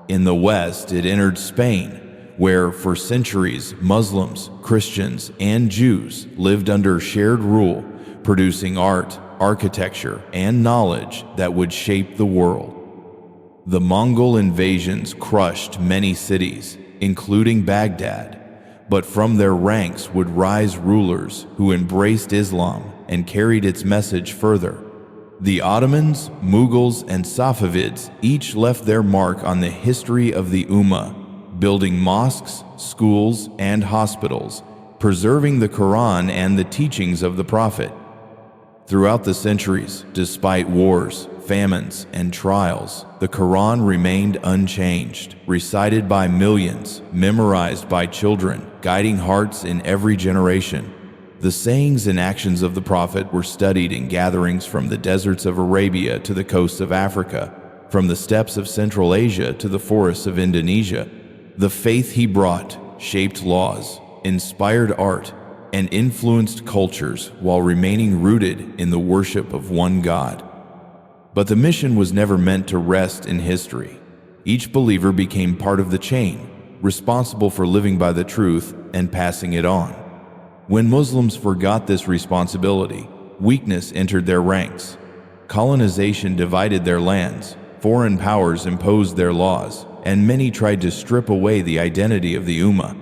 In the West, it entered Spain, where for centuries Muslims, Christians, and Jews lived under shared rule, producing art, architecture, and knowledge that would shape the world. The Mongol invasions crushed many cities, including Baghdad, but from their ranks would rise rulers who embraced Islam and carried its message further. The Ottomans, Mughals, and Safavids each left their mark on the history of the Ummah, building mosques, schools, and hospitals, preserving the Quran and the teachings of the Prophet. Throughout the centuries, despite wars, famines, and trials, the Quran remained unchanged, recited by millions, memorized by children, guiding hearts in every generation. The sayings and actions of the Prophet were studied in gatherings from the deserts of Arabia to the coasts of Africa, from the steppes of Central Asia to the forests of Indonesia. The faith he brought shaped laws, inspired art, and influenced cultures while remaining rooted in the worship of one God. But the mission was never meant to rest in history. Each believer became part of the chain, responsible for living by the truth and passing it on. When Muslims forgot this responsibility, weakness entered their ranks. Colonization divided their lands, foreign powers imposed their laws, and many tried to strip away the identity of the Ummah.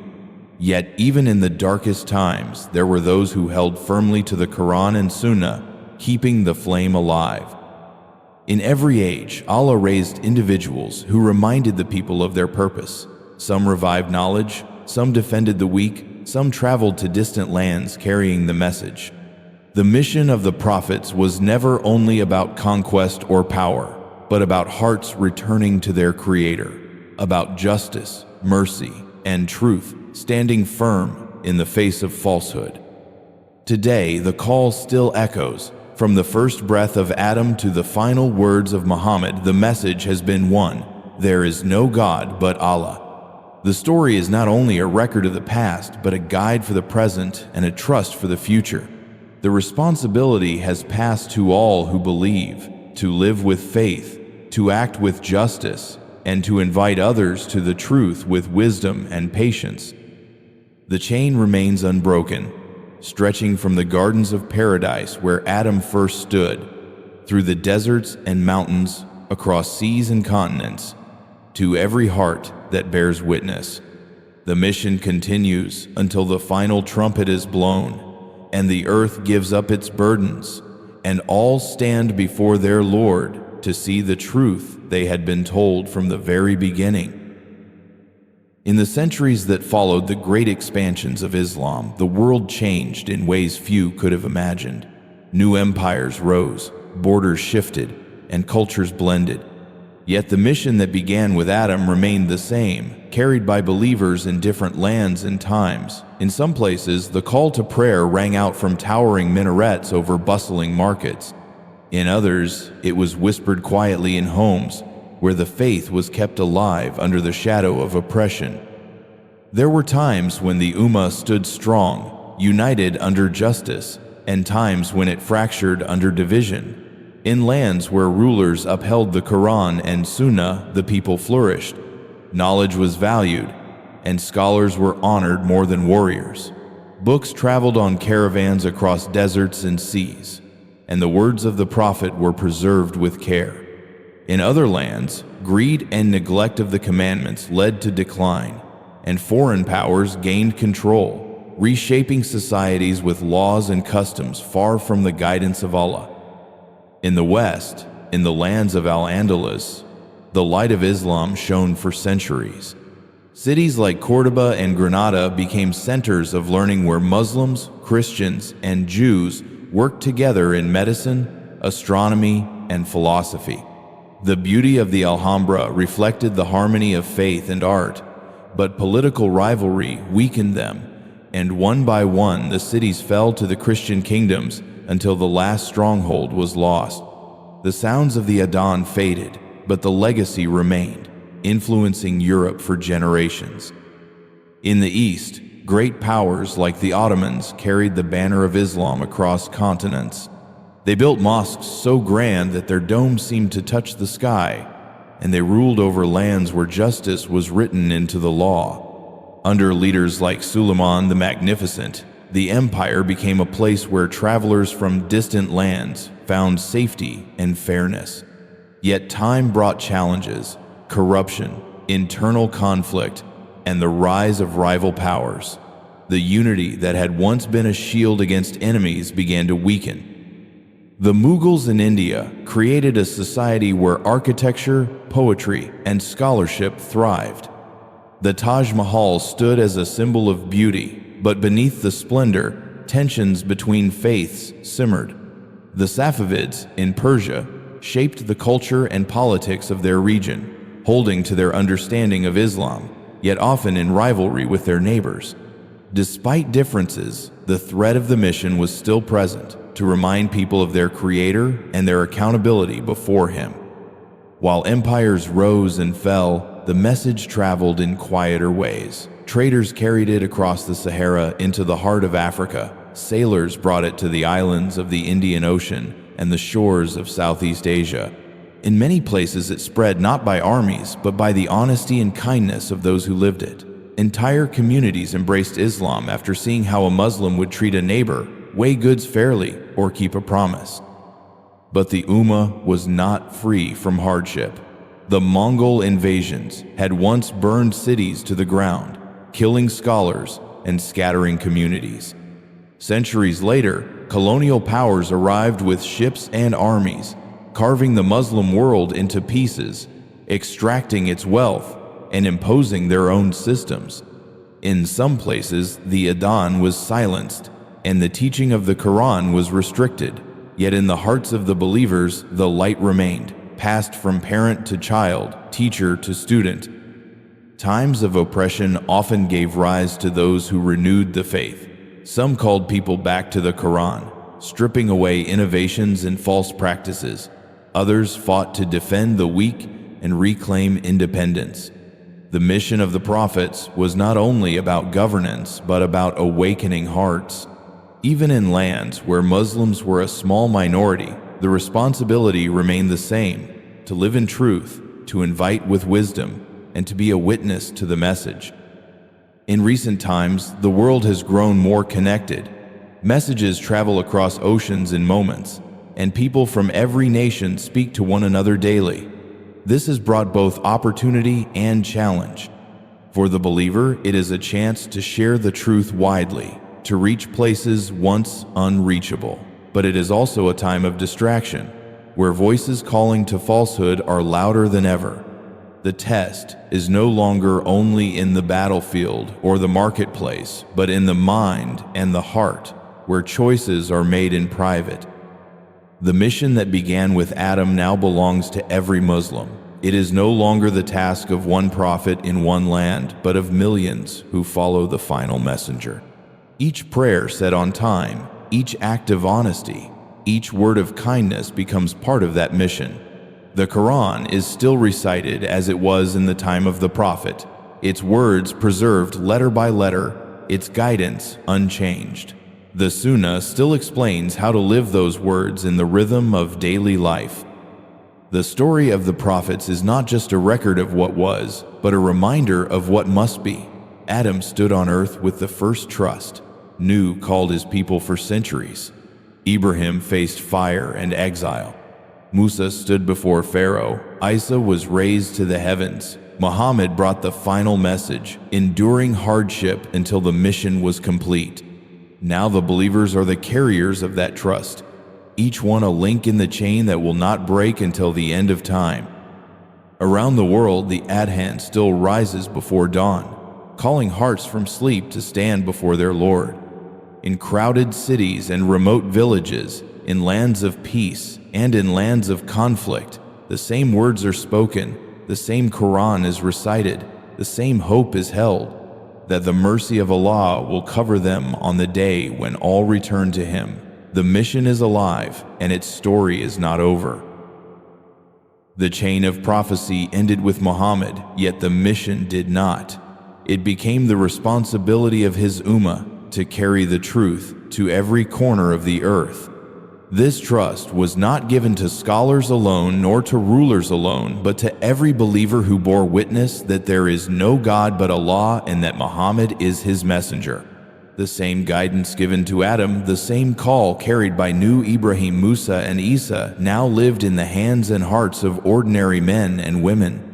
Yet even in the darkest times, there were those who held firmly to the Quran and Sunnah, keeping the flame alive. In every age, Allah raised individuals who reminded the people of their purpose. Some revived knowledge, some defended the weak, some traveled to distant lands carrying the message. The mission of the prophets was never only about conquest or power, but about hearts returning to their Creator, about justice, mercy, and truth, standing firm in the face of falsehood. Today, the call still echoes. From the first breath of Adam to the final words of Muhammad, the message has been one: there is no God but Allah. The story is not only a record of the past, but a guide for the present and a trust for the future. The responsibility has passed to all who believe, to live with faith, to act with justice, and to invite others to the truth with wisdom and patience. The chain remains unbroken, stretching from the gardens of paradise where Adam first stood, through the deserts and mountains, across seas and continents, to every heart that bears witness. The mission continues until the final trumpet is blown, and the earth gives up its burdens, and all stand before their Lord to see the truth they had been told from the very beginning. In the centuries that followed the great expansions of Islam, the world changed in ways few could have imagined. New empires rose, borders shifted, and cultures blended. Yet the mission that began with Adam remained the same, carried by believers in different lands and times. In some places, the call to prayer rang out from towering minarets over bustling markets. In others, it was whispered quietly in homes, where the faith was kept alive under the shadow of oppression. There were times when the Ummah stood strong, united under justice, and times when it fractured under division. In lands where rulers upheld the Quran and Sunnah, the people flourished. Knowledge was valued, and scholars were honored more than warriors. Books traveled on caravans across deserts and seas, and the words of the Prophet were preserved with care. In other lands, greed and neglect of the commandments led to decline, and foreign powers gained control, reshaping societies with laws and customs far from the guidance of Allah. In the West, in the lands of Al-Andalus, the light of Islam shone for centuries. Cities like Cordoba and Granada became centers of learning where Muslims, Christians, and Jews worked together in medicine, astronomy, and philosophy. The beauty of the Alhambra reflected the harmony of faith and art, but political rivalry weakened them, and one by one the cities fell to the Christian kingdoms until the last stronghold was lost. The sounds of the adhan faded, but the legacy remained, influencing Europe for generations. In the East, great powers like the Ottomans carried the banner of Islam across continents. They built mosques so grand that their domes seemed to touch the sky, and they ruled over lands where justice was written into the law. Under leaders like Suleiman the Magnificent, the empire became a place where travelers from distant lands found safety and fairness. Yet time brought challenges: corruption, internal conflict, and the rise of rival powers. The unity that had once been a shield against enemies began to weaken. The Mughals in India created a society where architecture, poetry, and scholarship thrived. The Taj Mahal stood as a symbol of beauty, but beneath the splendor, tensions between faiths simmered. The Safavids in Persia shaped the culture and politics of their region, holding to their understanding of Islam, yet often in rivalry with their neighbors. Despite differences, the thread of the mission was still present, to remind people of their Creator and their accountability before Him. While empires rose and fell, the message traveled in quieter ways. Traders carried it across the Sahara into the heart of Africa. Sailors brought it to the islands of the Indian Ocean and the shores of Southeast Asia. In many places it spread not by armies, but by the honesty and kindness of those who lived it. Entire communities embraced Islam after seeing how a Muslim would treat a neighbor, weigh goods fairly, or keep a promise. But the Ummah was not free from hardship. The Mongol invasions had once burned cities to the ground, killing scholars and scattering communities. Centuries later, colonial powers arrived with ships and armies, carving the Muslim world into pieces, extracting its wealth, and imposing their own systems. In some places, the adhan was silenced, and the teaching of the Quran was restricted, yet in the hearts of the believers the light remained, passed from parent to child, teacher to student. Times of oppression often gave rise to those who renewed the faith. Some called people back to the Quran, stripping away innovations and false practices. Others fought to defend the weak and reclaim independence. The mission of the prophets was not only about governance, but about awakening hearts. Even in lands where Muslims were a small minority, the responsibility remained the same: to live in truth, to invite with wisdom, and to be a witness to the message. In recent times, the world has grown more connected. Messages travel across oceans in moments, and people from every nation speak to one another daily. This has brought both opportunity and challenge. For the believer, it is a chance to share the truth widely, to reach places once unreachable. But it is also a time of distraction, where voices calling to falsehood are louder than ever. The test is no longer only in the battlefield or the marketplace, but in the mind and the heart, where choices are made in private. The mission that began with Adam now belongs to every Muslim. It is no longer the task of one prophet in one land, but of millions who follow the final messenger. Each prayer said on time, each act of honesty, each word of kindness becomes part of that mission. The Quran is still recited as it was in the time of the Prophet, its words preserved letter by letter, its guidance unchanged. The Sunnah still explains how to live those words in the rhythm of daily life. The story of the prophets is not just a record of what was, but a reminder of what must be. Adam stood on earth with the first trust. Nuh called his people for centuries. Ibrahim faced fire and exile. Musa stood before Pharaoh. Isa was raised to the heavens. Muhammad brought the final message, enduring hardship until the mission was complete. Now the believers are the carriers of that trust, each one a link in the chain that will not break until the end of time. Around the world, the Adhan still rises before dawn, calling hearts from sleep to stand before their Lord. In crowded cities and remote villages, in lands of peace and in lands of conflict, the same words are spoken, the same Quran is recited, the same hope is held, that the mercy of Allah will cover them on the day when all return to Him. The mission is alive and its story is not over. The chain of prophecy ended with Muhammad, yet the mission did not. It became the responsibility of his ummah to carry the truth to every corner of the earth. This trust was not given to scholars alone nor to rulers alone, but to every believer who bore witness that there is no God but Allah and that Muhammad is His messenger. The same guidance given to Adam, the same call carried by new Ibrahim, Musa, and Isa now lived in the hands and hearts of ordinary men and women.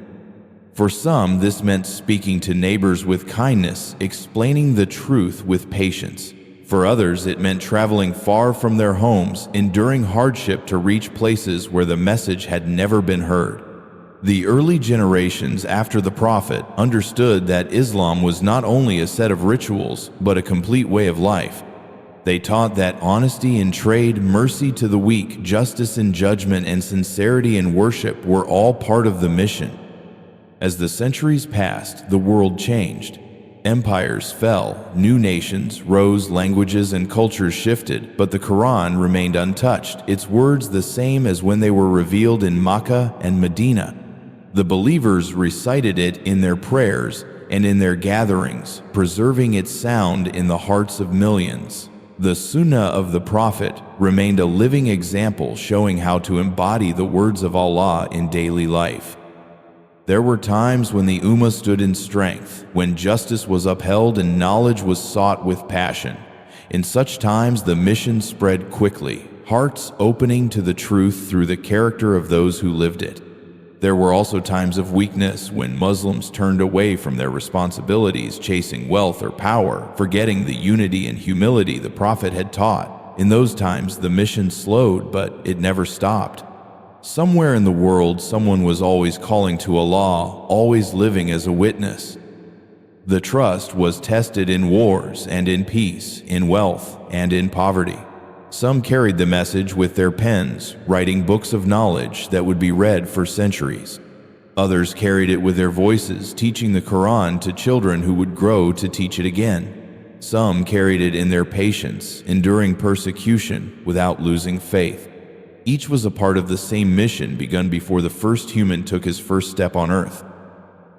For some, this meant speaking to neighbors with kindness, explaining the truth with patience. For others, it meant traveling far from their homes, enduring hardship to reach places where the message had never been heard. The early generations after the Prophet understood that Islam was not only a set of rituals, but a complete way of life. They taught that honesty in trade, mercy to the weak, justice in judgment, and sincerity in worship were all part of the mission. As the centuries passed, the world changed. Empires fell, new nations rose, languages and cultures shifted, but the Quran remained untouched, its words the same as when they were revealed in Makkah and Medina. The believers recited it in their prayers and in their gatherings, preserving its sound in the hearts of millions. The Sunnah of the Prophet remained a living example showing how to embody the words of Allah in daily life. There were times when the Ummah stood in strength, when justice was upheld and knowledge was sought with passion. In such times, the mission spread quickly, hearts opening to the truth through the character of those who lived it. There were also times of weakness when Muslims turned away from their responsibilities, chasing wealth or power, forgetting the unity and humility the Prophet had taught. In those times, the mission slowed, but it never stopped. Somewhere in the world, someone was always calling to Allah, always living as a witness. The trust was tested in wars and in peace, in wealth and in poverty. Some carried the message with their pens, writing books of knowledge that would be read for centuries. Others carried it with their voices, teaching the Quran to children who would grow to teach it again. Some carried it in their patience, enduring persecution without losing faith. Each was a part of the same mission begun before the first human took his first step on earth.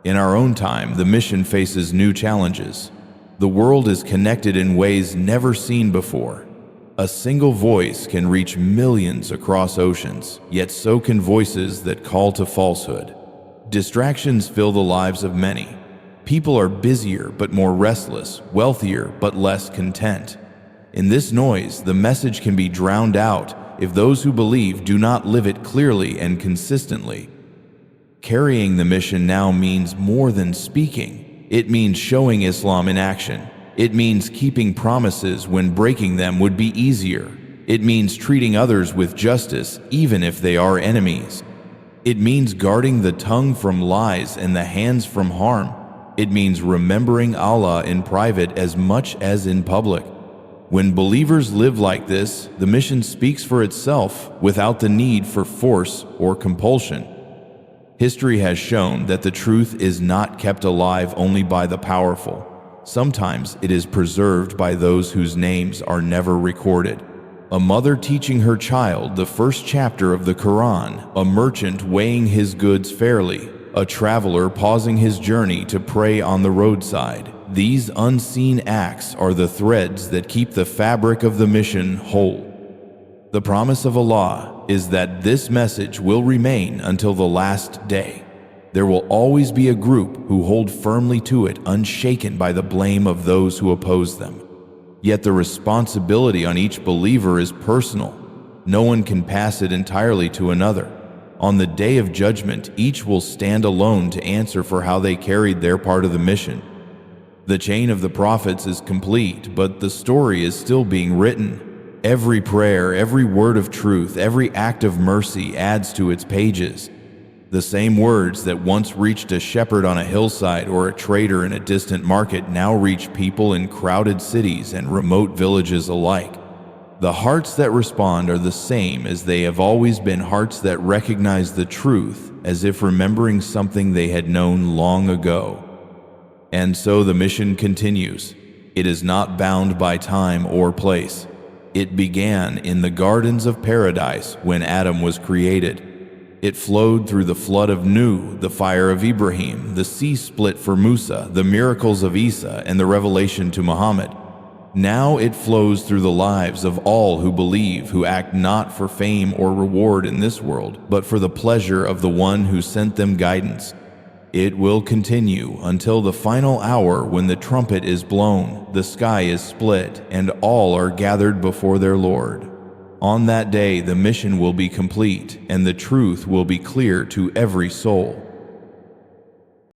In our own time, the mission faces new challenges. The world is connected in ways never seen before. A single voice can reach millions across oceans, yet so can voices that call to falsehood. Distractions fill the lives of many. People are busier but more restless, wealthier but less content. In this noise, the message can be drowned out if those who believe do not live it clearly and consistently. Carrying the mission now means more than speaking. It means showing Islam in action. It means keeping promises when breaking them would be easier. It means treating others with justice even if they are enemies. It means guarding the tongue from lies and the hands from harm. It means remembering Allah in private as much as in public. When believers live like this, the mission speaks for itself without the need for force or compulsion. History has shown that the truth is not kept alive only by the powerful. Sometimes it is preserved by those whose names are never recorded. A mother teaching her child the first chapter of the Quran, a merchant weighing his goods fairly, a traveler pausing his journey to pray on the roadside. These unseen acts are the threads that keep the fabric of the mission whole. The promise of Allah is that this message will remain until the last day. There will always be a group who hold firmly to it, unshaken by the blame of those who oppose them. Yet the responsibility on each believer is personal. No one can pass it entirely to another. On the day of judgment, each will stand alone to answer for how they carried their part of the mission. The chain of the prophets is complete, but the story is still being written. Every prayer, every word of truth, every act of mercy adds to its pages. The same words that once reached a shepherd on a hillside or a trader in a distant market now reach people in crowded cities and remote villages alike. The hearts that respond are the same as they have always been, hearts that recognize the truth as if remembering something they had known long ago. And so the mission continues. It is not bound by time or place. It began in the gardens of paradise when Adam was created. It flowed through the flood of Nuh, the fire of Ibrahim, the sea split for Musa, the miracles of Isa, and the revelation to Muhammad. Now it flows through the lives of all who believe, who act not for fame or reward in this world, but for the pleasure of the one who sent them guidance. It will continue until the final hour when the trumpet is blown, the sky is split, and all are gathered before their Lord. On that day the mission will be complete, and the truth will be clear to every soul.